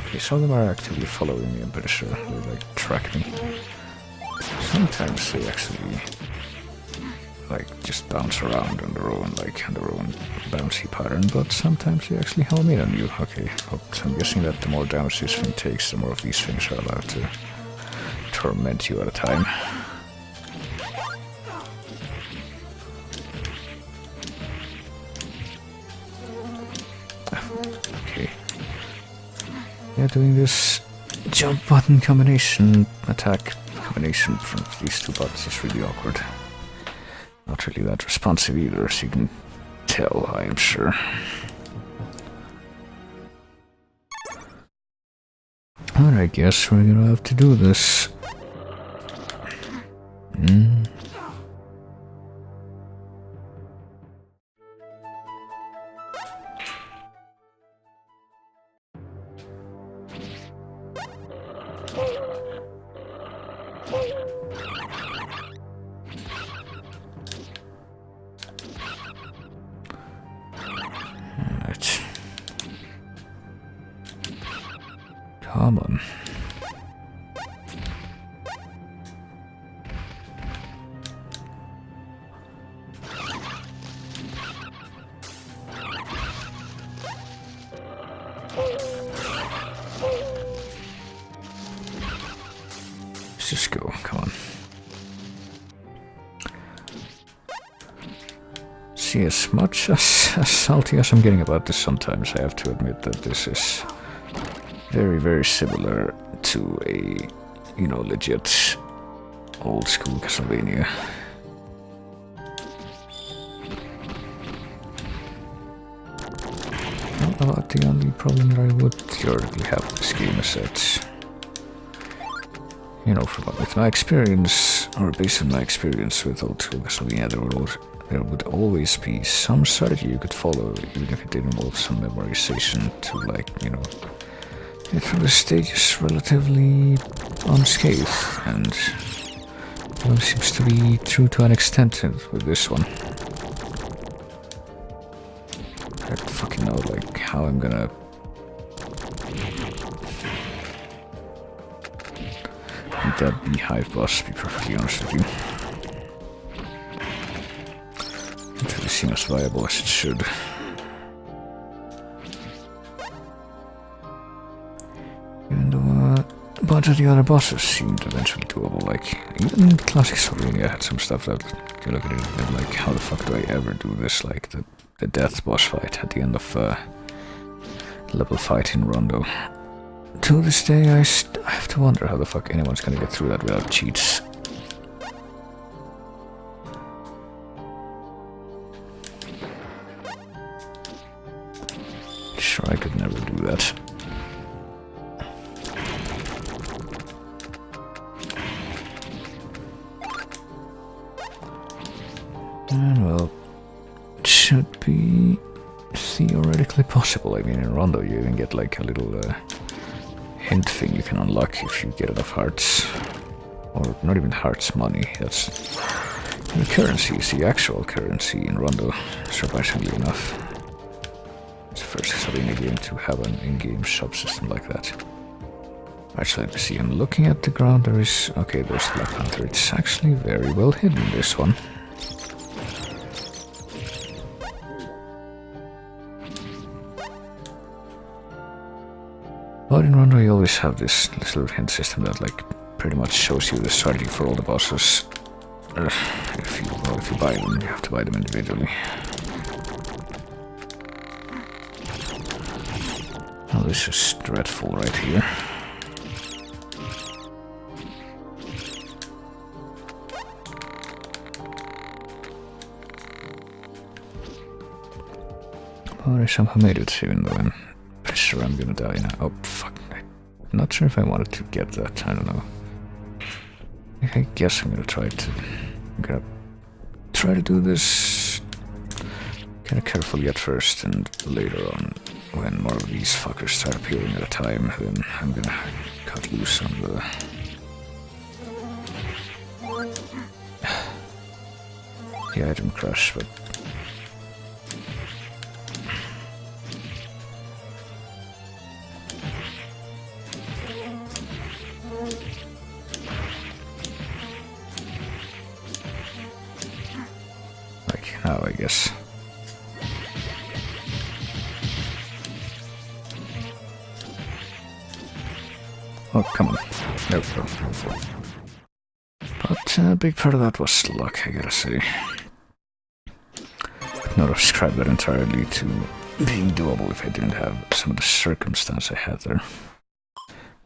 Okay, some of them are actively following me, I'm pretty sure. They like track me. Sometimes they actually like just bounce around on their own, like on their own bouncy pattern, but sometimes they actually home in on you. Okay, so I'm guessing that the more damage this thing takes, the more of these things are allowed to torment you at a time. Yeah, doing this jump button combination, attack combination from these two buttons is really awkward. Not really that responsive either, as you can tell, I am sure. Alright, I guess we're gonna have to do this. Come on. Let's just go, come on. See, as much as salty as I'm getting about this sometimes, I have to admit that this is very, very similar to a, legit old school Castlevania. But the only problem that I would theoretically have with this game is that, you know, with my experience, or based on my experience with old school Castlevania, there would always be some strategy you could follow, even if it did involve some memorization to, like, you know, get through the stages relatively unscathed, and it seems to be true to an extent with this one. I don't fucking know, like, how I'm gonna beat that beehive boss, to be perfectly honest with you. It really seems as viable as it should. Even though a bunch of the other bosses seemed eventually doable, like, even classic Castlevania had some stuff that you look at it and like, how the fuck do I ever do this, like the death boss fight at the end of level fight in Rondo. To this day, I have to wonder how the fuck anyone's gonna get through that without cheats. Sure, I could never do that. And well, it should be theoretically possible. I mean, in Rondo you even get like a little hint thing you can unlock if you get enough hearts. Or not even hearts, money. That's the currency, is the actual currency in Rondo, surprisingly enough. It's the first Castlevania game to have an in-game shop system like that. Actually, let me see, I'm looking at the ground, there is... Okay, there's the Black Panther. It's actually very well hidden, this one. But in Rondo you always have this little hint system that like pretty much shows you the strategy for all the bosses. If you buy them, you have to buy them individually. Oh, this is dreadful right here. But I somehow made it, even though I'm pretty sure I'm gonna die now. Oh, fuck. I'm not sure if I wanted to get that, I don't know. I guess I'm gonna try to do this kinda carefully at first, and later on, when more of these fuckers start appearing at a time, then I'm gonna cut loose on the item crush, but like now, I guess. Oh, come on. There we go. But a big part of that was luck, I gotta say. Could not ascribe that entirely to being doable if I didn't have some of the circumstance I had there.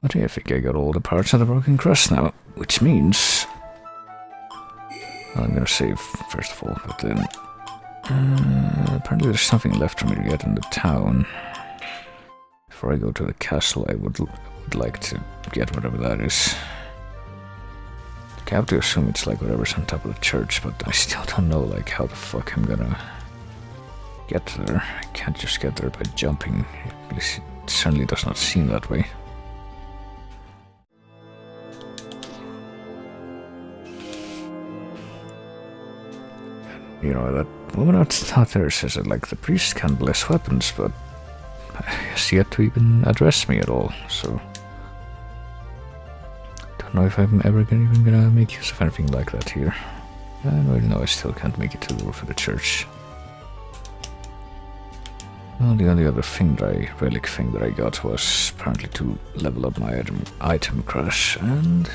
But yeah, I think I got all the parts of the Broken Crust now, which means... Well, I'm gonna save first of all, but then... apparently there's something left for me to get in the town. Before I go to the castle, I would like to get whatever that is. I have to assume it's like whatever's on top of the church, but I still don't know like how the fuck I'm gonna get there. I can't just get there by jumping. At least it certainly does not seem that way. You know, that woman out there says that like the priest can bless weapons, but has yet to even address me at all, so don't know if I'm ever even gonna make use of anything like that here. And no, I still can't make it to the roof of the church. Well, the only other thing relic thing that I got was apparently to level up my item crush, and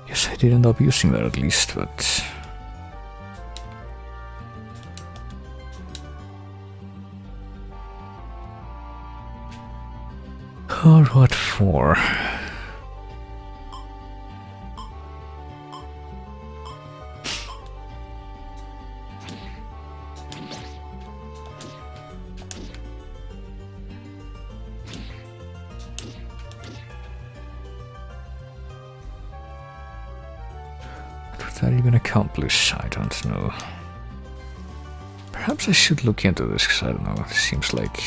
yes, I did end up using that at least, but or what for? What would that even accomplish? I don't know. Perhaps I should look into this, because I don't know, it seems like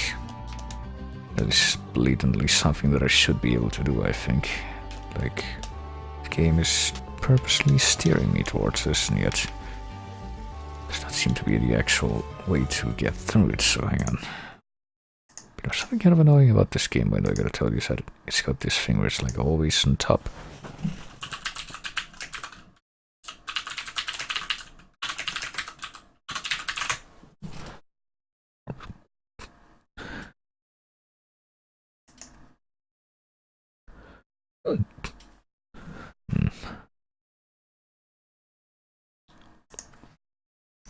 that is blatantly something that I should be able to do, I think. Like, the game is purposely steering me towards this, and yet does not seem to be the actual way to get through it, so hang on. But there's something kind of annoying about this game, but I gotta tell you, that it's got this thing where it's like always on top.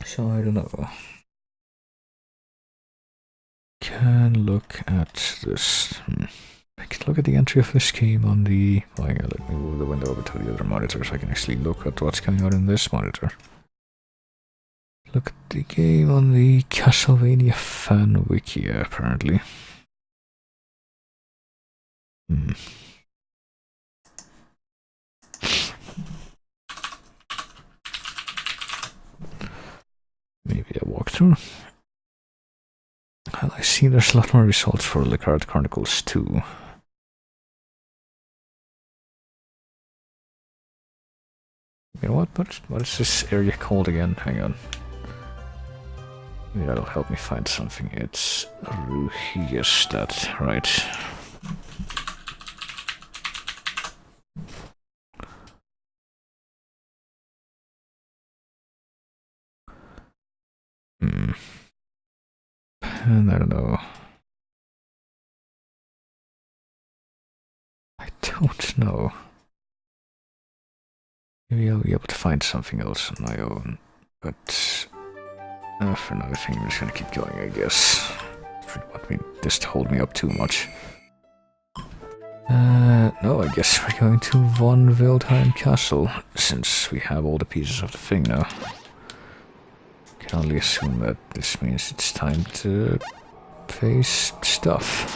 So I don't know. Can look at this. I can look at the entry of this game on the... Well, hang on, let me move the window over to the other monitor so I can actually look at what's coming out in this monitor. Look at the game on the Castlevaniathon wiki, apparently. Maybe a walkthrough. And I see there's a lot more results for Lecarde Chronicles too. You know what is this area called again? Hang on. Maybe that'll help me find something. It's Ruhigestad, right. And I don't know. I don't know. Maybe I'll be able to find something else on my own, but for another thing, I'm just gonna keep going, I guess. Want me this to hold me up too much? No, I guess we're going to Von Wildheim Castle, since we have all the pieces of the thing now. Can only assume that this means it's time to face stuff.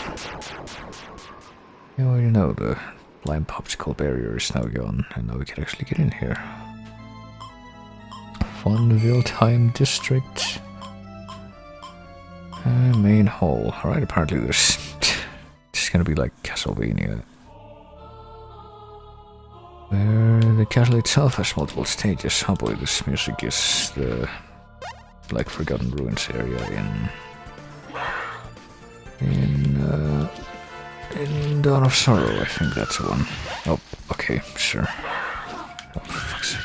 You already know the lamp obstacle barrier is now gone, and now we can actually get in here. Von Wildheim District. Main hall. Alright, apparently there's... It's gonna be like Castlevania, where the castle itself has multiple stages. Oh boy, this music is the... like Forgotten Ruins area in Dawn of Sorrow, I think that's the one. Oh, okay, sure. Oh, for fuck's sake.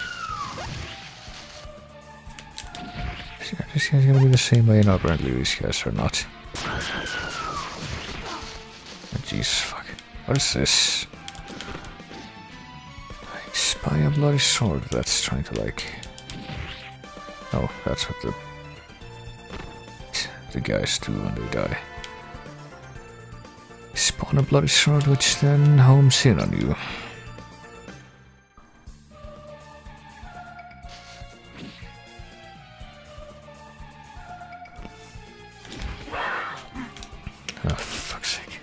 This guy's gonna be the same way, no, apparently these guys are not. Oh, jeez, fuck. What is this? I spy a bloody sword that's trying to like... Oh, that's what the guys do when they die. Spawn a bloody sword which then homes in on you. Oh, fuck's sake.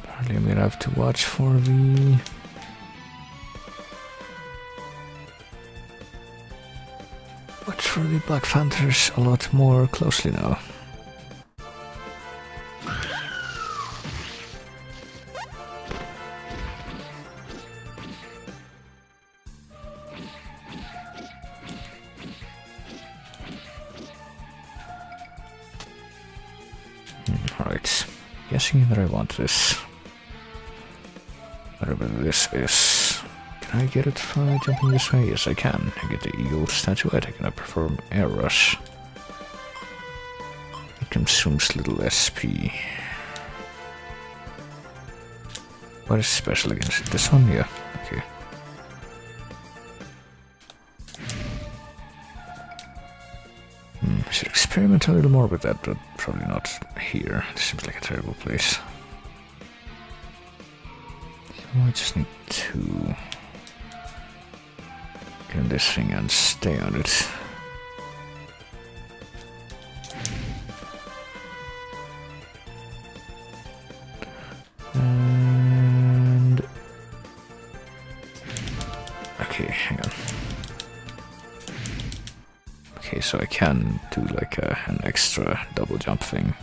Apparently I'm gonna have to watch for the... Watch for the Black Panthers a lot more closely now. Right, guessing that I want this. Whatever this is. Can I get it by jumping this way? Yes, I can. I get the eagle statuette. I can perform air rush. It consumes little SP. What is special against it? This one? Yeah, okay. I should experiment a little more with that, but probably not here. This seems like a terrible place. So I just need to get in this thing and stay on it. And Okay, hang on. Okay, so I can do like an extra double jump thing.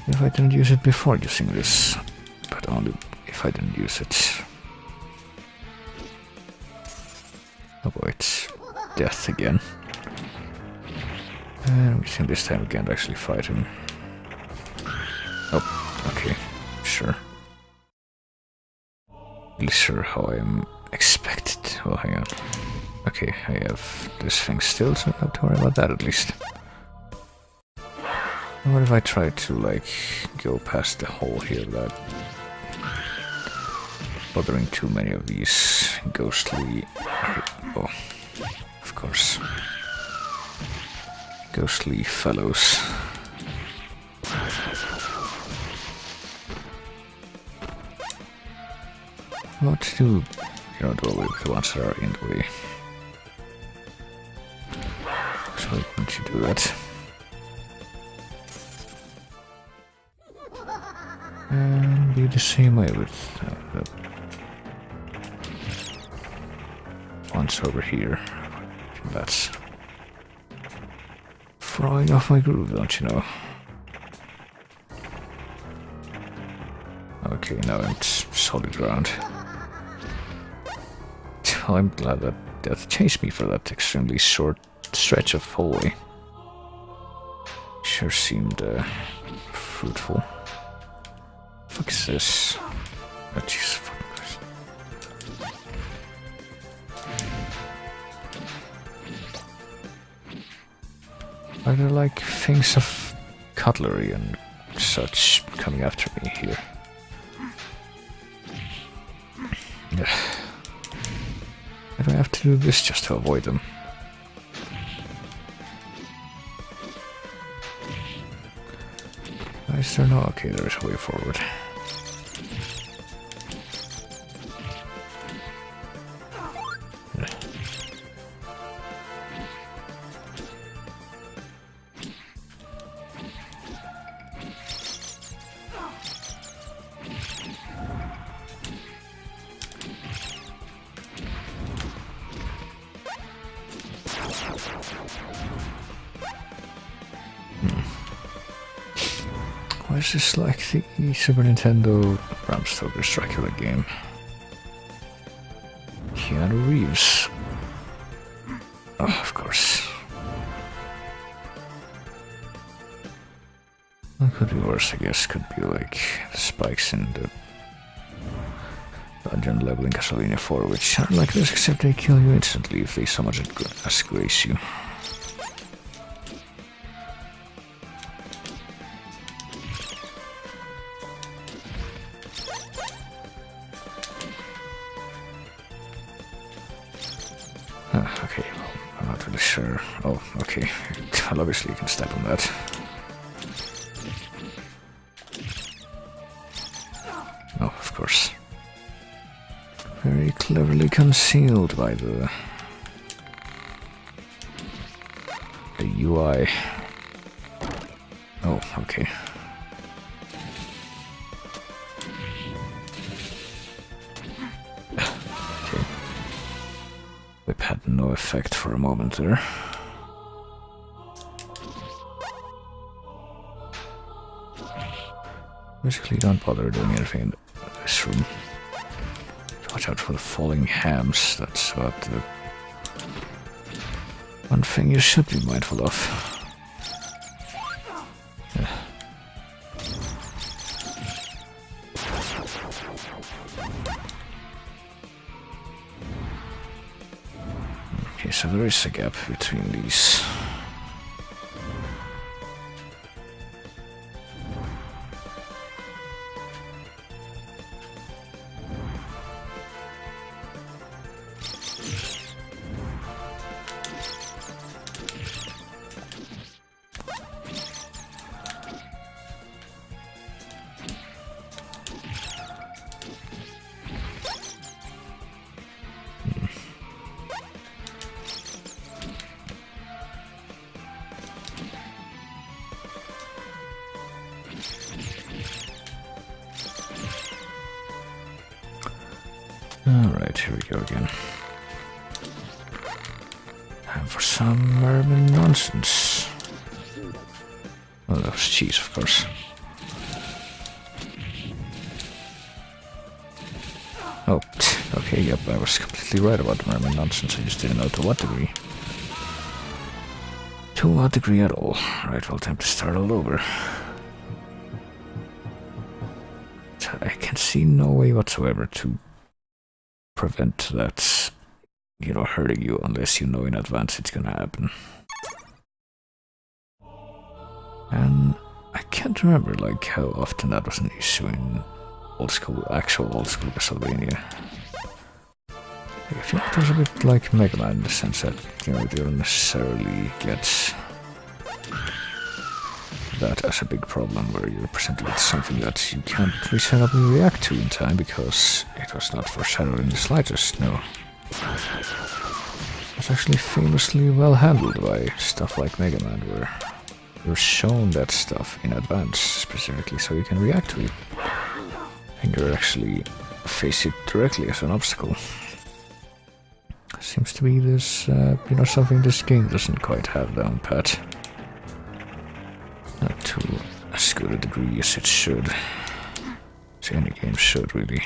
If I didn't use it before using this, but only if I didn't use it. Oh boy, it's death again. And I'm guessing this time we can't actually fight him. Oh, okay, sure. Really sure how I'm expected. Oh, hang on. Okay, I have this thing still, so I don't have to worry about that at least. What if I try to, like, go past the hole here without bothering too many of these ghostly... Oh, of course. Ghostly fellows. What to do? You know, do away with the ones that are in the way. So why wouldn't you do that? And be the same way with the ones over here. That's throwing off my groove, don't you know? Okay, now it's solid ground. I'm glad that death chased me for that extremely short stretch of hallway. Sure seemed fruitful. Fuck is this? Oh Jesus fucking Christ. Are there like things of cutlery and such coming after me here? Yeah. Why do I have to do this just to avoid them? Why is there no... Okay, there is a way forward. Why is this like the Super Nintendo Bram Stoker's Dracula game? Keanu Reeves. Oh, of course. What could be worse, I guess, could be like the spikes in the dungeon level in Castlevania 4, which aren't like this, except they kill you instantly if they so much as grace you. Okay, well, I'm not really sure. Oh, okay. Well, obviously you can step on that. Oh, of course. Very cleverly concealed by the UI. Oh, okay. Okay. Whip had no effect for a moment there. Basically, don't bother doing anything in this room. Watch out for the falling hams. That's about the one thing you should be mindful of. Yeah. Okay, so there is a gap between these. Alright, here we go again. Time for some urban nonsense. Well, that was cheese, of course. Oh, okay, yep, I was completely right about the merman nonsense, I just didn't know to what degree. To what degree at all. Right, well, time to start all over. I can see no way whatsoever to prevent that, you know, hurting you unless you know in advance it's gonna happen. And I can't remember, like, how often that was an issue in actual old school Castlevania. I feel like there's a bit like Mega Man in the sense that, you know, they don't necessarily get that as a big problem where you're presented with something that you can't reasonably react to in time because it was not foreshadowed in the slightest, no. It's actually famously well handled by stuff like Mega Man where you're shown that stuff in advance specifically so you can react to it. And you actually face it directly as an obstacle. Seems to be this, you know, something this game doesn't quite have down pat. Not to as good a degree as it should. As any game should, really.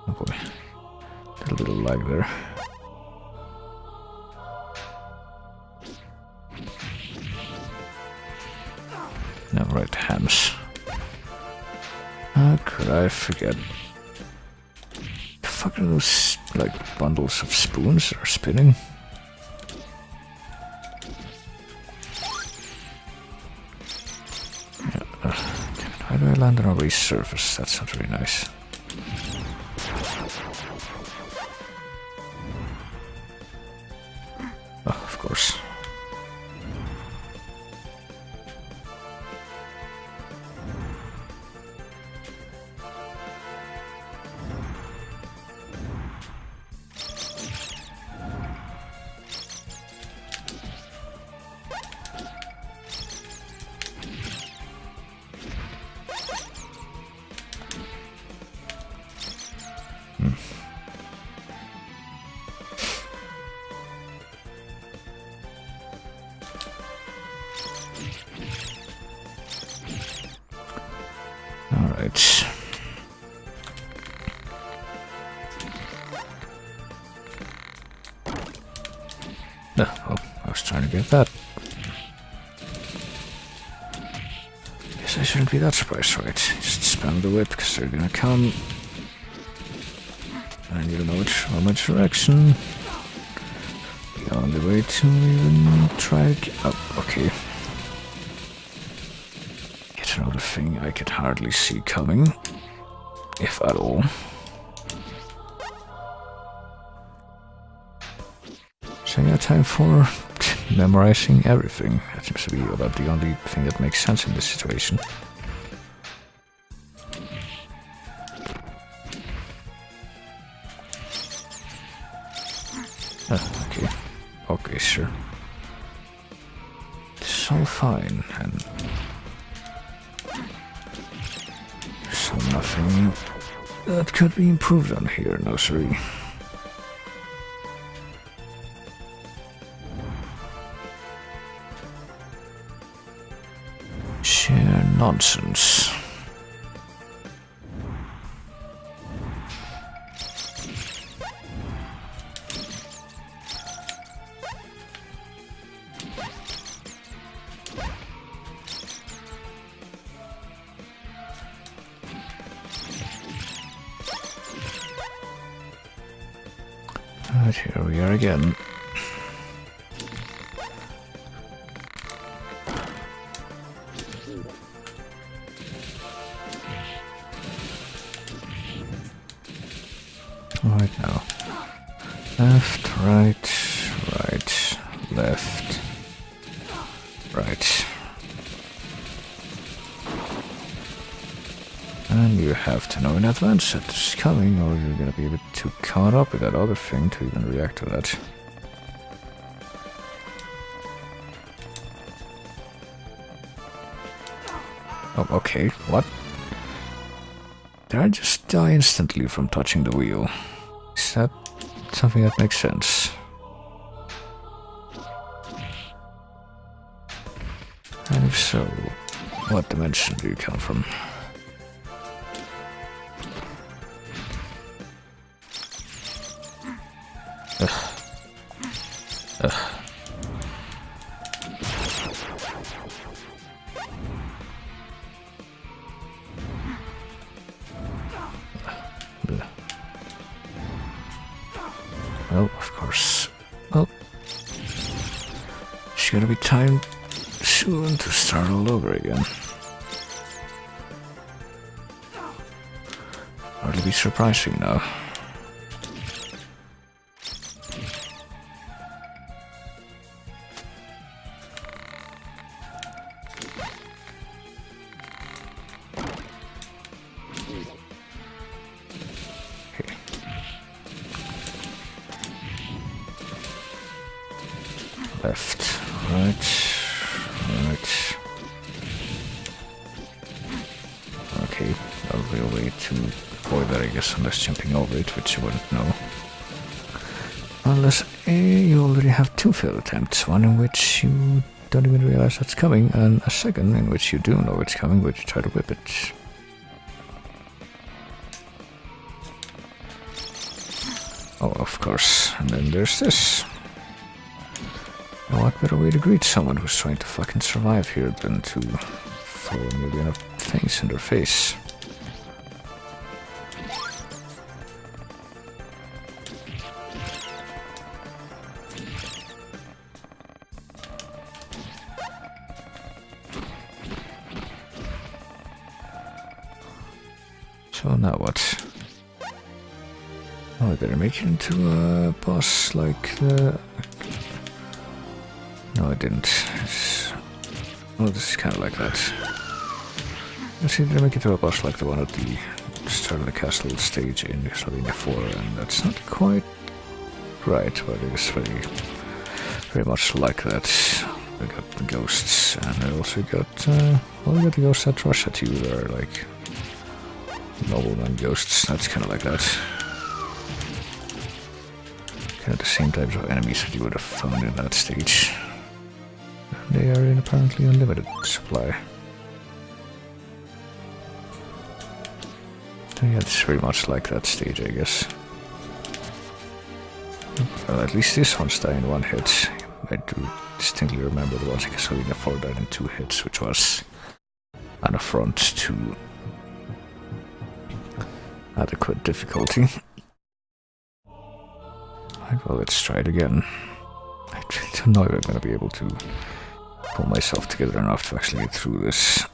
Oh boy. A little lag there. No, right, hams. How could I forget? The fuck are those, like, bundles of spoons that are spinning? Yeah, why do I land on a raised surface? That's not very nice. Oh, of course. Alright. Oh, I was trying to get that. Guess I shouldn't be that surprised, right? Just spam the whip because they're gonna come. And you don't know which direction. The only way to even try to get up. Okay. Yet another thing I could hardly see coming, if at all. So yeah, time for memorizing everything. That seems to be about the only thing that makes sense in this situation. Okay. Okay, sure. It's all fine, and so nothing that could be improved on here, no siree. Sheer nonsense. Right, here we are again. Right now. Left, right, left, right. And you have to know in advance that this is coming, or you're gonna be a bit too caught up with that other thing to even react to that. Oh, okay, what? Did I just die instantly from touching the wheel? Is that something that makes sense? And if so, what dimension do you come from? Ugh. Ugh. Well, of course. Well, it's gonna be time soon to start all over again. Hardly be surprising now. Left, right. Okay, that'll be a way to avoid that, I guess, unless jumping over it, which you wouldn't know. Unless you already have two failed attempts, one in which you don't even realize that's coming, and a second in which you do know it's coming, but you try to whip it. Oh, of course, and then there's this. What better way to greet someone who's trying to fucking survive here than to throw a million of things in their face? So now what? Oh, I better make it into a boss like the... No, I didn't. Well, this is kind of like that. Let's see, did I make it to a boss like the one at the start of the castle stage in Castlevania 4, and that's not quite right, but it is very much like that. I got the ghosts, and I also got, well, I got the ghosts that rush at you. They're like nobleman ghosts. That's kind of like that. Kind of the same types of enemies that you would have found in that stage. They are in apparently unlimited supply. So yeah, it's very much like that stage, I guess. Well, at least this one's dying in one hit. I do distinctly remember the ones in Castlevania 4 died in 2 hits, which was an affront to adequate difficulty. Right, well, let's try it again. I don't know if I'm going to be able to pull myself together enough to actually get through this.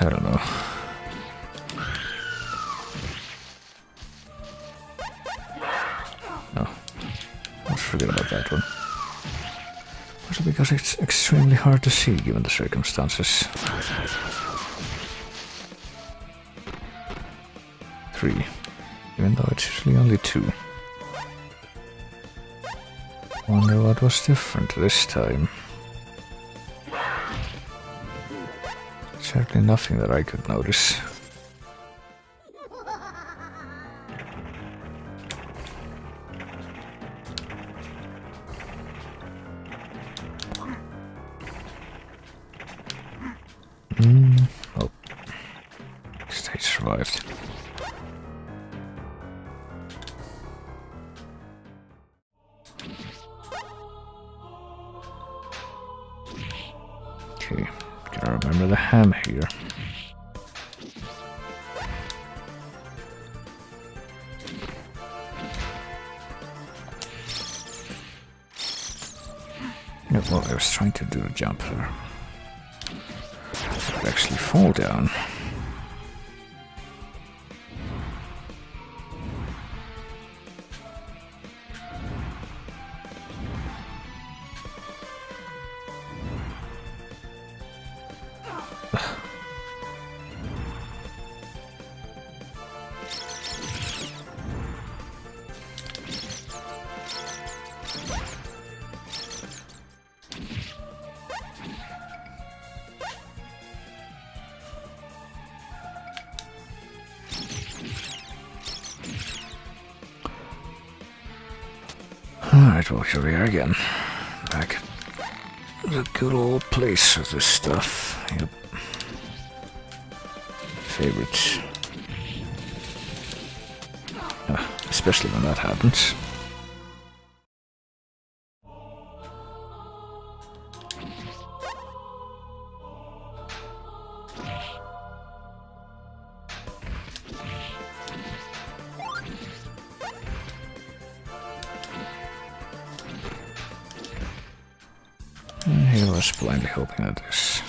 I don't know. No. Let's forget about that one. Also because it's extremely hard to see given the circumstances. 3. Even though it's usually only 2. Wonder what was different this time. Certainly nothing that I could notice. Oh. Stage survived. Okay, gotta remember the ham here. No, well, I was trying to do a jump there. I could actually fall down. Alright, well, here we are again. Back at the good old place with this stuff. Yep. Favorites. Especially when that happens. And he was blindly hoping that this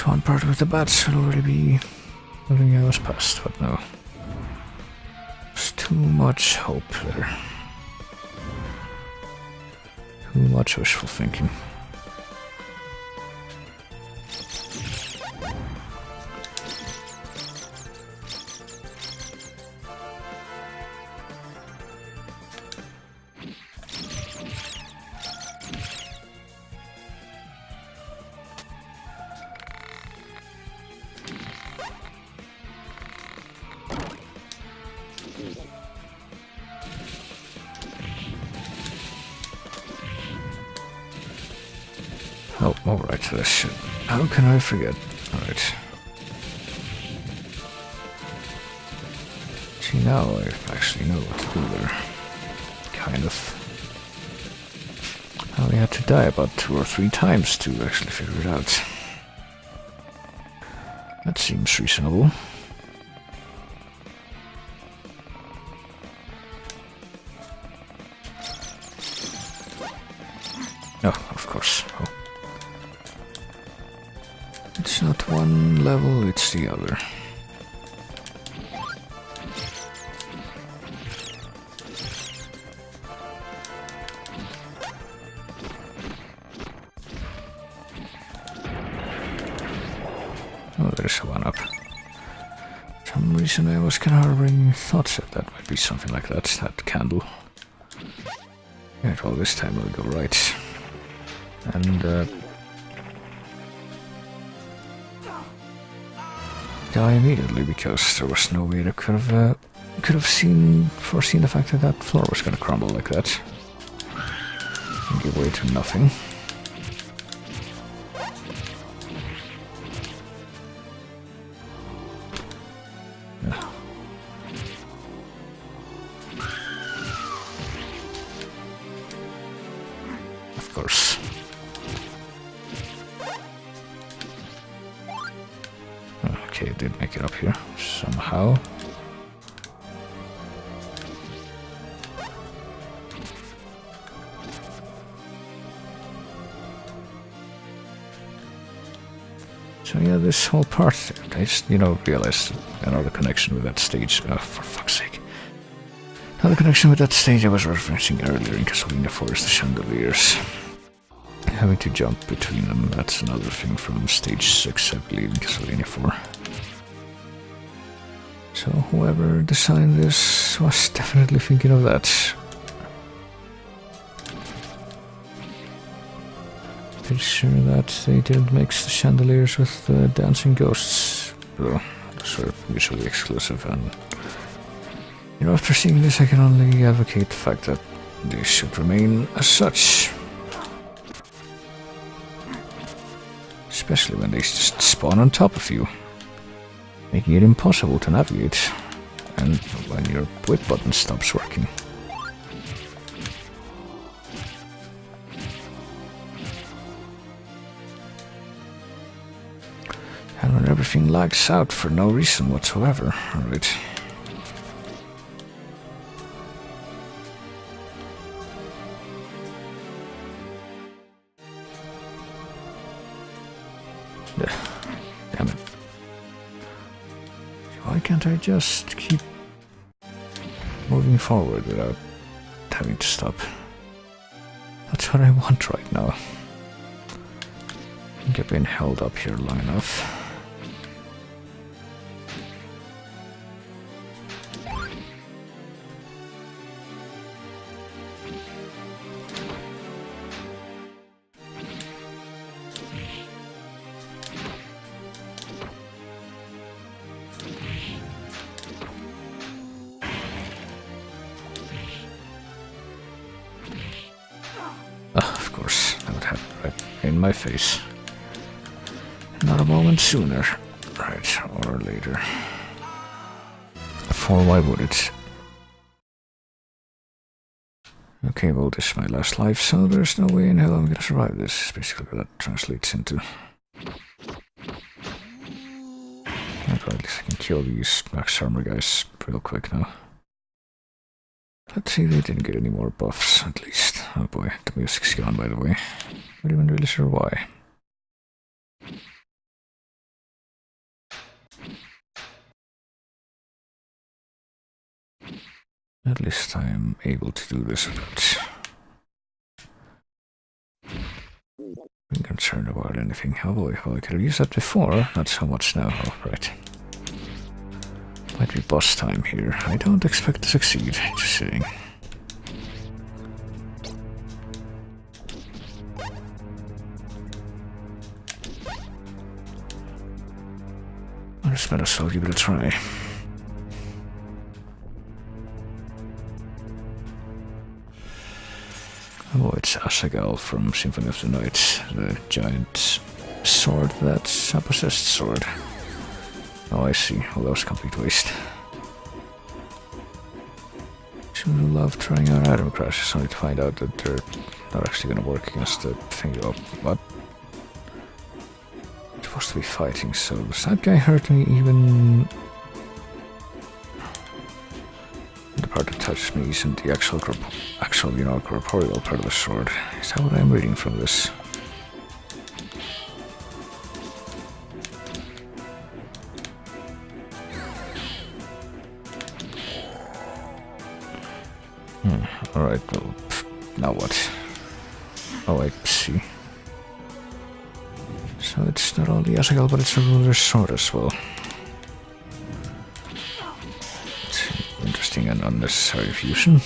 one part with the bats will already be moving hours past, but no. There's too much hope there. Too much wishful thinking. Oh, alright, this shit. How can I forget? Alright. See, now I actually know what to do there. Kind of. I only had to die about 2 or 3 times to actually figure it out. That seems reasonable. Oh, of course. Oh. It's not one level, it's the other. Oh, there's one up. For some reason I was kind of harboring thoughts that that might be something like that, that candle. Yeah, well, this time it'll go right. And, die immediately because there was no way that could have foreseen the fact that that floor was gonna crumble like that and give way to nothing. Yeah. Of course. Okay, it did make it up here, somehow. So yeah, this whole part, I just, realized another connection with that stage, for fuck's sake. Another connection with that stage I was referencing earlier in Castlevania 4 is the chandeliers. Having to jump between them, that's another thing from stage 6, I believe, in Castlevania 4. So whoever designed this was definitely thinking of that. Pretty sure that they didn't mix the chandeliers with the dancing ghosts, though those are mutually exclusive, and after seeing this I can only advocate the fact that they should remain as such. Especially when they just spawn on top of you, making it impossible to navigate, and when your whip button stops working. And when everything lags out for no reason whatsoever. Alright. Damn it. Why can't I just keep moving forward without having to stop? That's what I want right now. I think I've been held up here long enough. in my face. Not a moment sooner. Right, or later. For why would it? Okay, well, this is my last life, so there's no way in hell I'm gonna survive this. Basically, what that translates into. Right, at least I can kill these max armor guys real quick now. Let's see, they didn't get any more buffs, at least. Oh boy, the music's gone, by the way. Not even really sure why. At least I am able to do this without being concerned about anything. Oh boy, well, I could have used that before, not so much now. Oh, right. Might be boss time here. I don't expect to succeed, just saying. I just might as well give it a try. Oh, it's Asagal from Symphony of the Night, the giant sword that's a possessed sword. Oh, I see. Well, that was a complete waste. Should love trying out item crashes only to find out that they're not actually gonna work against the thing. Oh, what? I'm supposed to be fighting, so does that guy hurt me even? The part that touches me isn't the actual corporeal part of the sword. Is that what I'm reading from this? Alright, well, now what? Oh, I see. So it's not only Asagal, but it's a ruler's sword as well. Interesting and unnecessary fusion.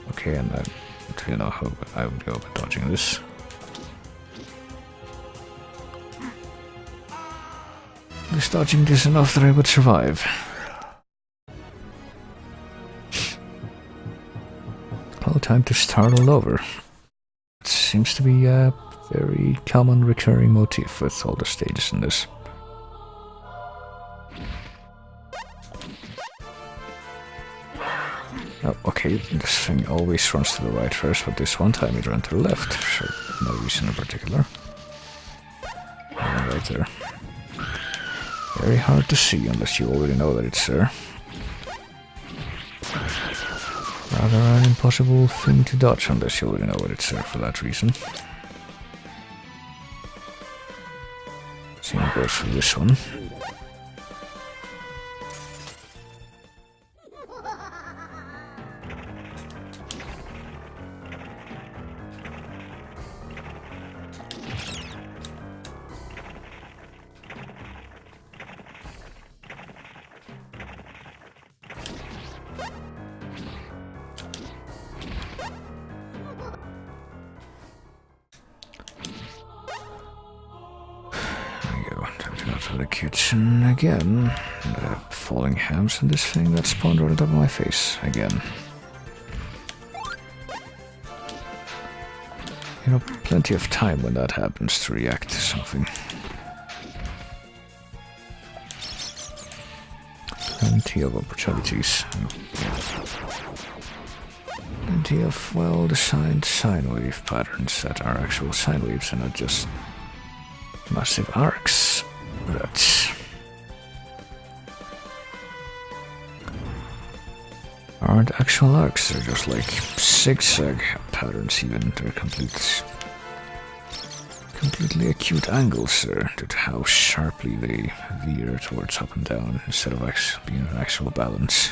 Okay, and I don't know how I would go about dodging this. Just dodging this enough that I would survive. Well, time to start all over. It seems to be a very common recurring motif with all the stages in this. Oh, okay, this thing always runs to the right first, but this one time it ran to the left, for no reason in particular. Right there. Very hard to see unless you already know that it's there. Rather an impossible thing to dodge unless you already know what it's there for that reason. Same goes for this one. To the kitchen again. The falling hams and this thing that spawned right on top of my face again. You know, plenty of time when that happens to react to something. Plenty of opportunities. Plenty of well-designed sine wave patterns that are actual sine waves and not just massive arcs. That aren't actual arcs, they're just like zigzag patterns even. They're completely acute angles there due to how sharply they veer towards up and down instead of being an actual balance.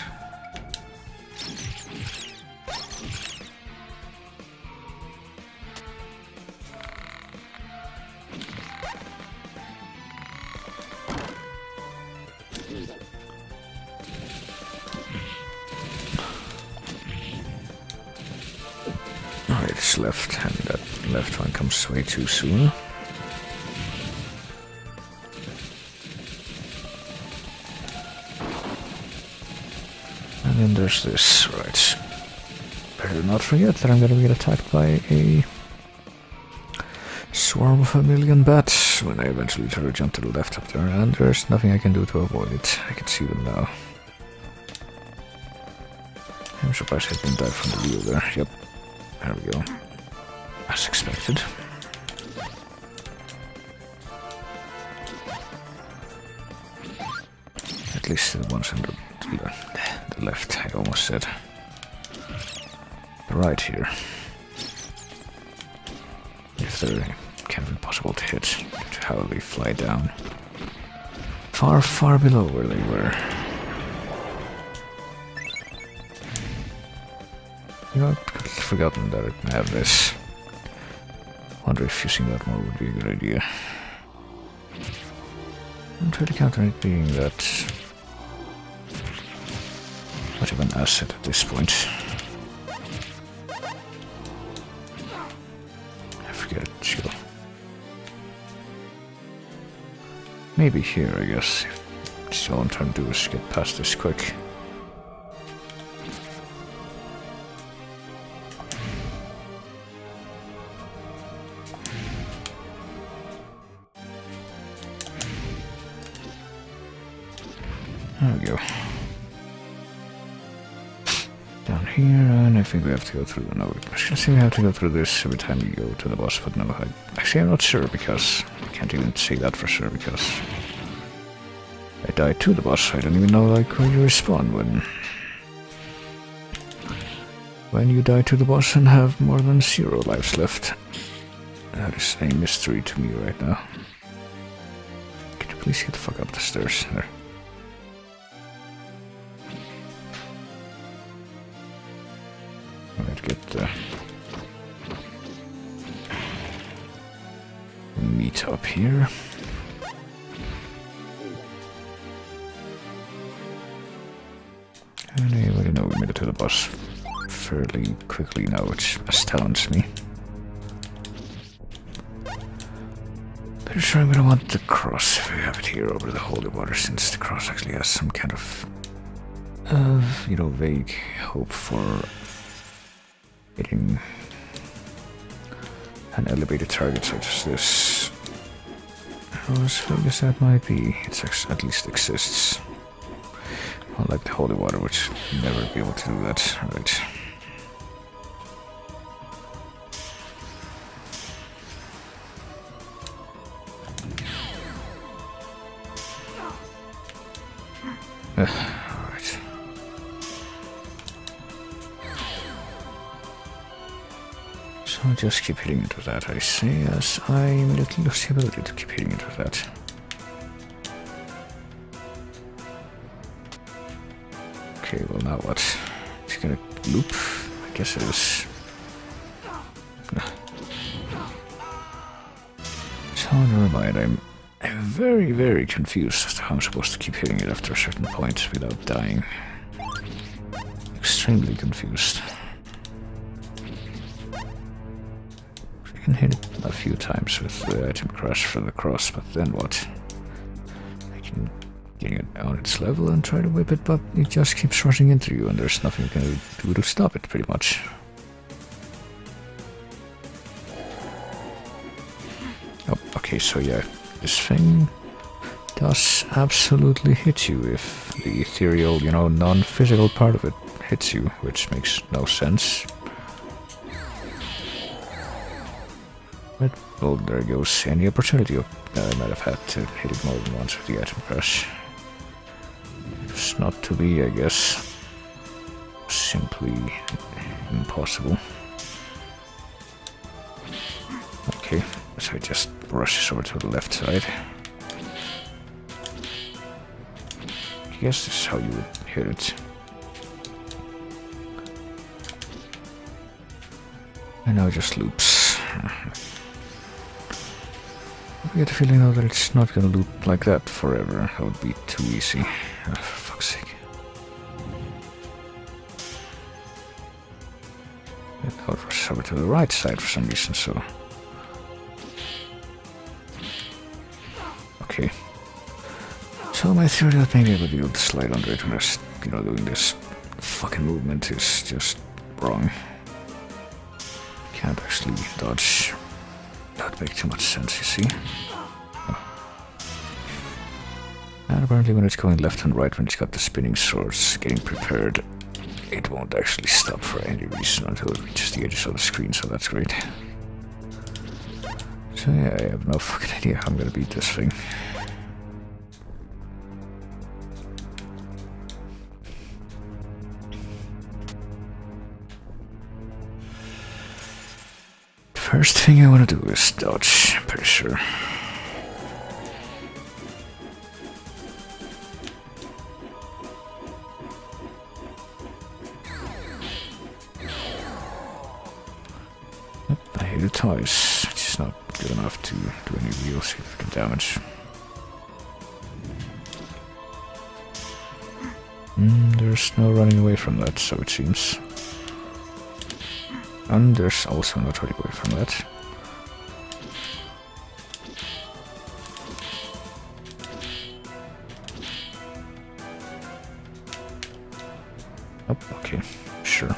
Left, and that left one comes way too soon. And then there's this, right. Better not forget that I'm gonna get attacked by a swarm of a million bats when I eventually try to jump to the left up there, and there's nothing I can do to avoid it. I can see them now. I'm surprised I didn't die from the wheel there. Yep. There we go. As expected. At least the ones on the left, I almost said. The right here. If they're kind of impossible to hit, due to how they fly down. Far, far below where they were. You know, I've completely forgotten that I have this. Wonder if using that more would be a good idea. I'm trying to counter it being that much of an asset at this point. I forget it, chill. Maybe here, I guess. If all I'm trying to do is get past this quick. There we go. Down here, and I think we have to go through. No, I was gonna say we have to go through this every time we go to the boss, but no, actually I'm not sure because I can't even say that for sure because I died to the boss. I don't even know like where you respawn when you die to the boss and have more than 0 lives left. That is a mystery to me right now. Can you please get the fuck up the stairs there? Get the meat up here. And I already know we made it to the boss fairly quickly now, which astounds me. Pretty sure I'm gonna want the cross if we have it here over the holy water, since the cross actually has some kind of you know, vague hope for hitting an elevated target such as this. How vague as that might be, it at least exists. Unlike the holy water, which would never be able to do that. Right. Alright. So just keep hitting it with that, I see, as I immediately lose the ability to keep hitting it with that. Okay, well now what? Is it gonna loop? I guess it is. So never mind, I'm very, very confused as to how I'm supposed to keep hitting it after a certain point without dying. Extremely confused. I can hit it a few times with the item crash for the cross, but then what? I can get it on its level and try to whip it, but it just keeps rushing into you and there's nothing you can do to stop it, pretty much. Oh, okay, so yeah, this thing does absolutely hit you if the ethereal, you know, non-physical part of it hits you, which makes no sense. But, well, there goes any opportunity I might have had to hit it more than once with the item crash. It's not to be, I guess. Simply impossible. Okay, so I just brush this over to the left side. I guess this is how you would hit it. And now it just loops. I get the feeling though that it's not gonna loop like that forever. That would be too easy. Oh, for fuck's sake. And now it was over to the right side for some reason, so... Okay. So my theory that maybe I would be able to slide under it when I was, you know, doing this fucking movement is just wrong. Can't actually dodge Not make too much sense, you see. Oh. And apparently when it's going left and right, when it's got the spinning swords getting prepared, it won't actually stop for any reason until it reaches the edges of the screen, so that's great. So yeah, I have no fucking idea how I'm gonna beat this thing. First thing I want to do is dodge, I'm pretty sure. Yep, I hit it twice, which is not good enough to do any real significant damage. There's no running away from that, so it seems. And there's also no running away from that. Oh, okay, sure.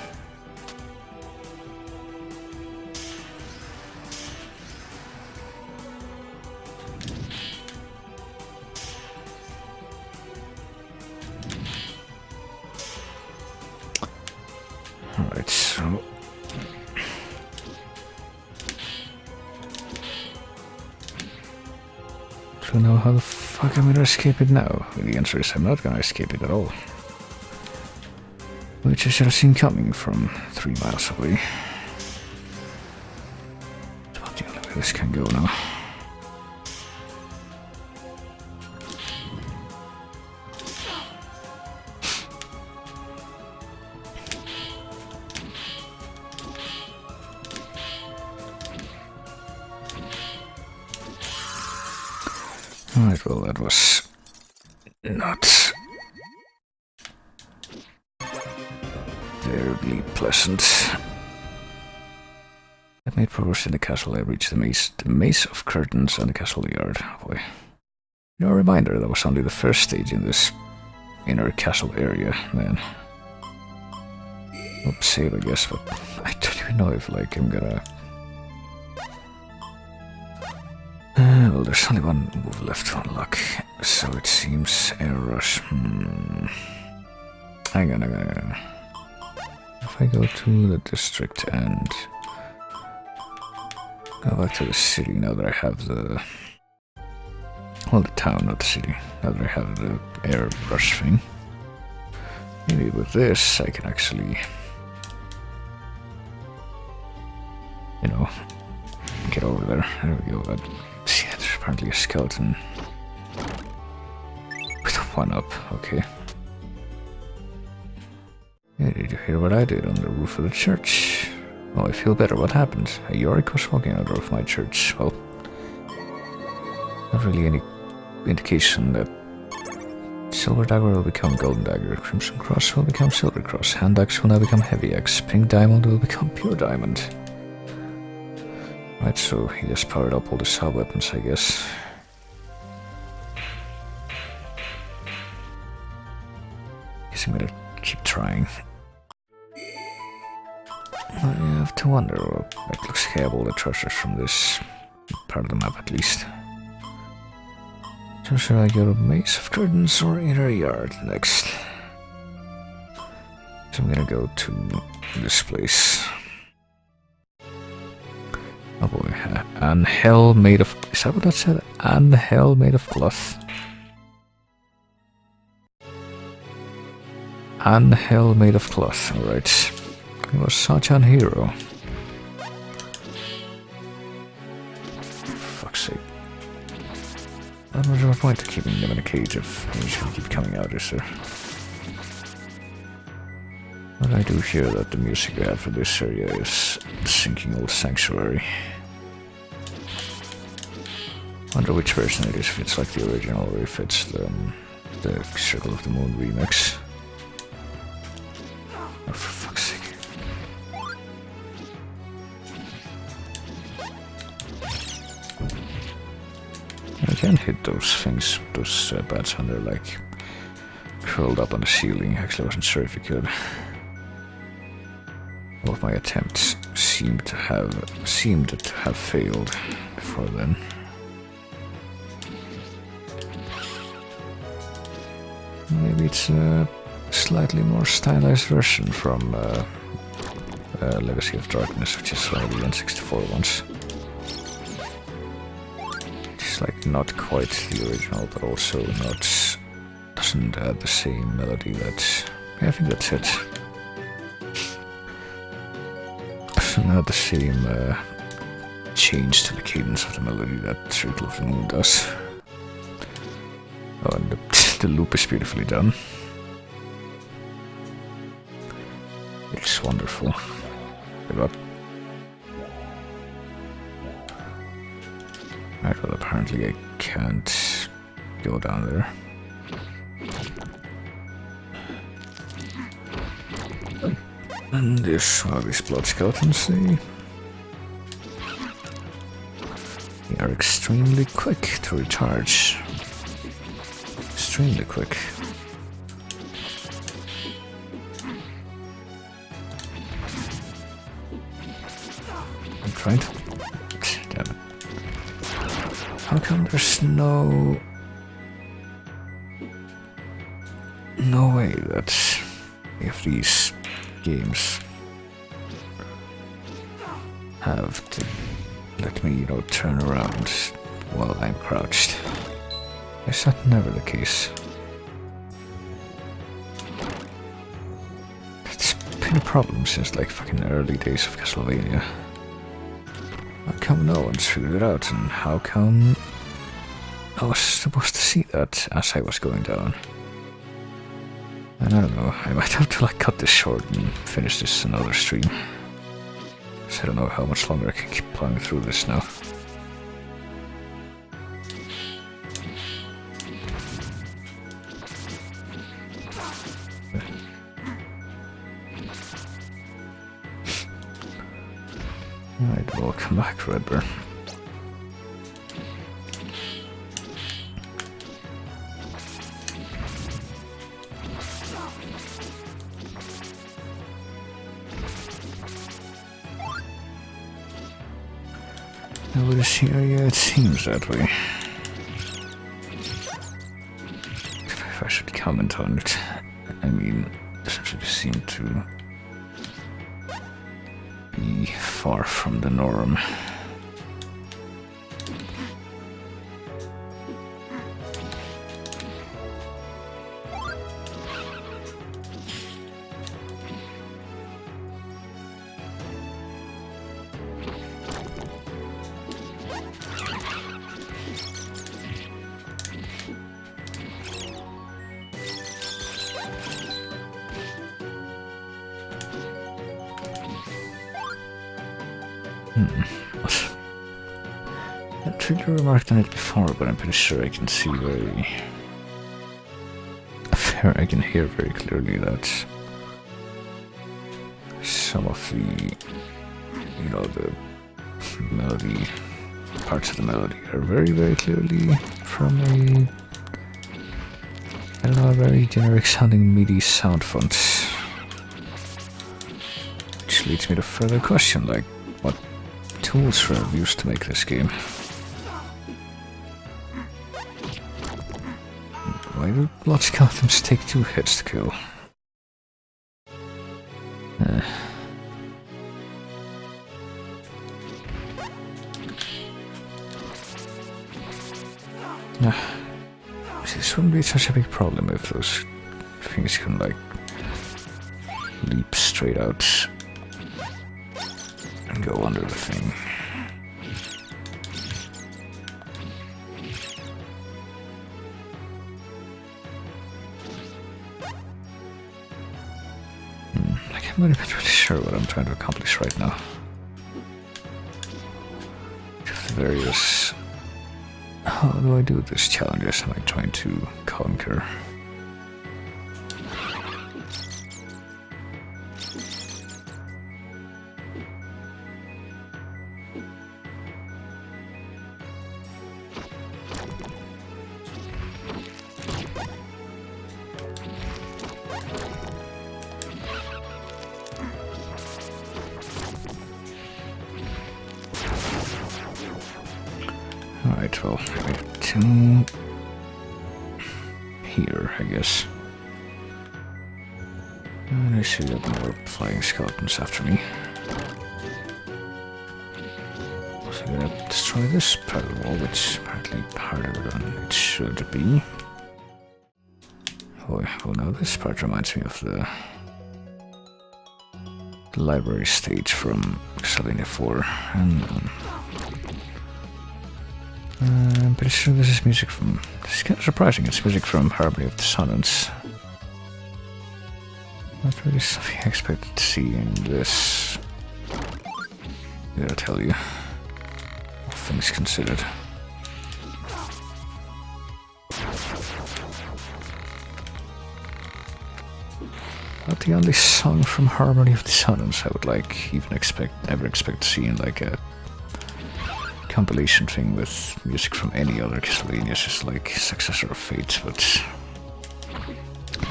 Alright, so... to know how the fuck I'm gonna escape it now. Well, the answer is I'm not gonna escape it at all. Which I should have seen coming from 3 miles away. It's about the only way this can go now. Alright, well that was not terribly pleasant. I made progress in the castle. I reached the maze of curtains and the castle yard. Oh boy. No reminder, that was only the first stage in this inner castle area, man. Oops, save I guess, but I don't even know if like I'm gonna... well, there's only one move left to unlock, so it seems air rush. Hang on. If I go to the district and go back to the city now that I have the... well, the town, not the city. Now that I have the air rush thing. Maybe with this I can actually... you know, get over there. There we go. See, there's apparently a skeleton with a 1-up, okay. Yeah, did you hear what I did on the roof of the church? Oh, I feel better. What happened? A Yorick was walking out of my church. Well, not really any indication that Silver Dagger will become Golden Dagger, Crimson Cross will become Silver Cross, Hand Axe will now become Heavy Axe, Pink Diamond will become Pure Diamond. Right, so he just powered up all the sub-weapons, I guess. Guess I'm gonna keep trying. I have to wonder, it looks like I have all the treasures from this part of the map at least. So should I go to Maze of Curtains or Inner Yard next? So I'm gonna go to this place. Oh boy, an hell made of... is that what that said? An hell made of cloth. An hell made of cloth, alright. He was such an hero. For fuck's sake. Not much of a point to keeping him in a cage if he should keep coming out, is there? But I do hear that the music I have for this area is the Sinking Old Sanctuary. Wonder which version it is, if it's like the original or if it's the Circle of the Moon remix. Oh, for fuck's sake. I can't hit those things, those bats when they're like curled up on the ceiling. Actually, I wasn't sure if you could. All of my attempts seemed to have failed before then. Maybe it's a slightly more stylized version from Legacy of Darkness, which is one of the N64 ones. It's like not quite the original, but also doesn't have the same melody. Yeah, I think that's it. Doesn't have the same change to the cadence of the melody that Circle of the Moon does. Oh, and the loop is beautifully done. It's wonderful. Good luck. Right, well, apparently I can't go down there. And there's one of these blood skeletons, they are extremely quick to recharge. Extremely quick. I'm trying to... Damn it. How come there's no way that if these games have to let me, turn around while I'm crouched? Is that never the case? It's been a problem since like fucking early days of Castlevania. How come no one's figured it out, and how come I was supposed to see that as I was going down? And I don't know, I might have to like cut this short and finish this another stream. So I don't know how much longer I can keep plowing through this now. Alright, welcome back, Redburn. Over this area, it seems that way. If I should comment on it, I mean, it doesn't really seem to be far from the norm. I tried to remarked on it before, but I'm pretty sure I can see I can hear very clearly that some of the, the melody, parts of the melody are very, very clearly from a very generic sounding MIDI sound font. Which leads me to further question, like, what tools were used to make this game? Why do blood skeletons take 2 hits to kill? This wouldn't be such a big problem if those things can, like, leap straight out and go under the thing. I'm not even really sure what I'm trying to accomplish right now. Various... How do I do this challenges am I trying to conquer? well, to here, I guess. And I see that more flying skeletons after me. So I'm gonna destroy this part of the wall, which is apparently harder than it should be. Oh, well, now this part reminds me of the library stage from Castlevania 4, and I'm pretty sure this is music from... This is kind of surprising, it's music from Harmony of Dissonance. Not really something I expected to see in this. I gotta tell you, all things considered. Not the only song from Harmony of Dissonance I would ever expect to see in like a compilation thing with music from any other Castlevania, just like Successor of Fate, but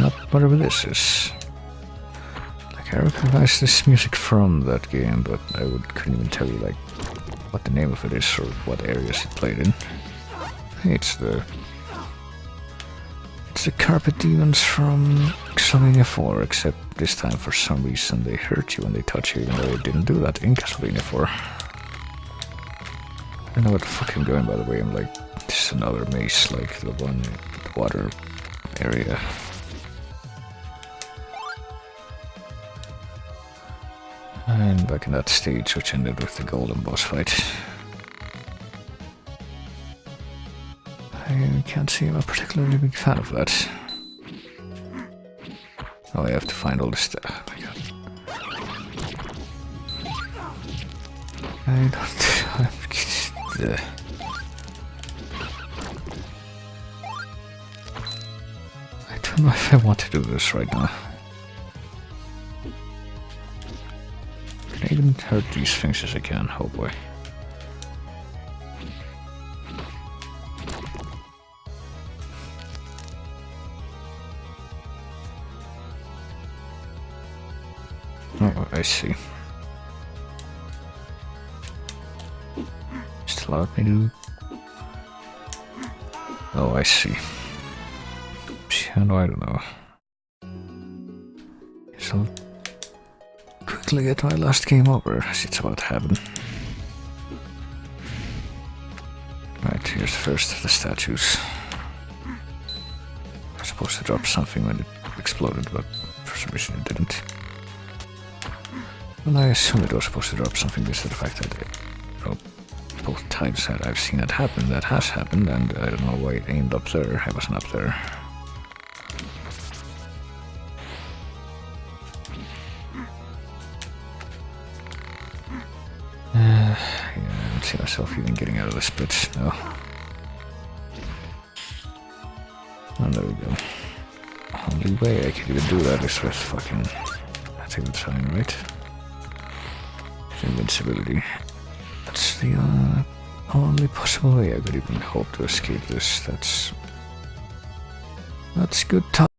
not whatever this is. Like, I recognize this music from that game, but I couldn't even tell you like what the name of it is or what areas it played in. Hey, it's the Carpet Demons from Castlevania 4, except this time for some reason they hurt you when they touch you, even though they didn't do that in Castlevania 4. I don't know what the fuck I'm going, by the way. I'm like, this is another maze, like the one in the water area. And back in that stage, which ended with the golden boss fight. I can't say I'm a particularly big fan of that. Oh, I have to find all this stuff. Oh my god. I don't know if I want to do this right now. Can I even hurt these things as I can? Oh boy. Oh, I see. Just allowed me to... Oh, I see. Yeah, no, I don't know. Guess I'll quickly get my last game over, as it's about to happen. Right, here's the first of the statues. I was supposed to drop something when it exploded, but for some reason it didn't. Well, I assume it was supposed to drop something based on the fact that both times that I've seen it happen, that has happened, and I don't know why it aimed up there. I wasn't up there. Yeah, I don't see myself even getting out of this bit. No. Oh, there we go. Only way I could even do that is with fucking... I think that's fine, right? Invincibility. That's the only possible way I could even hope to escape this. That's good time.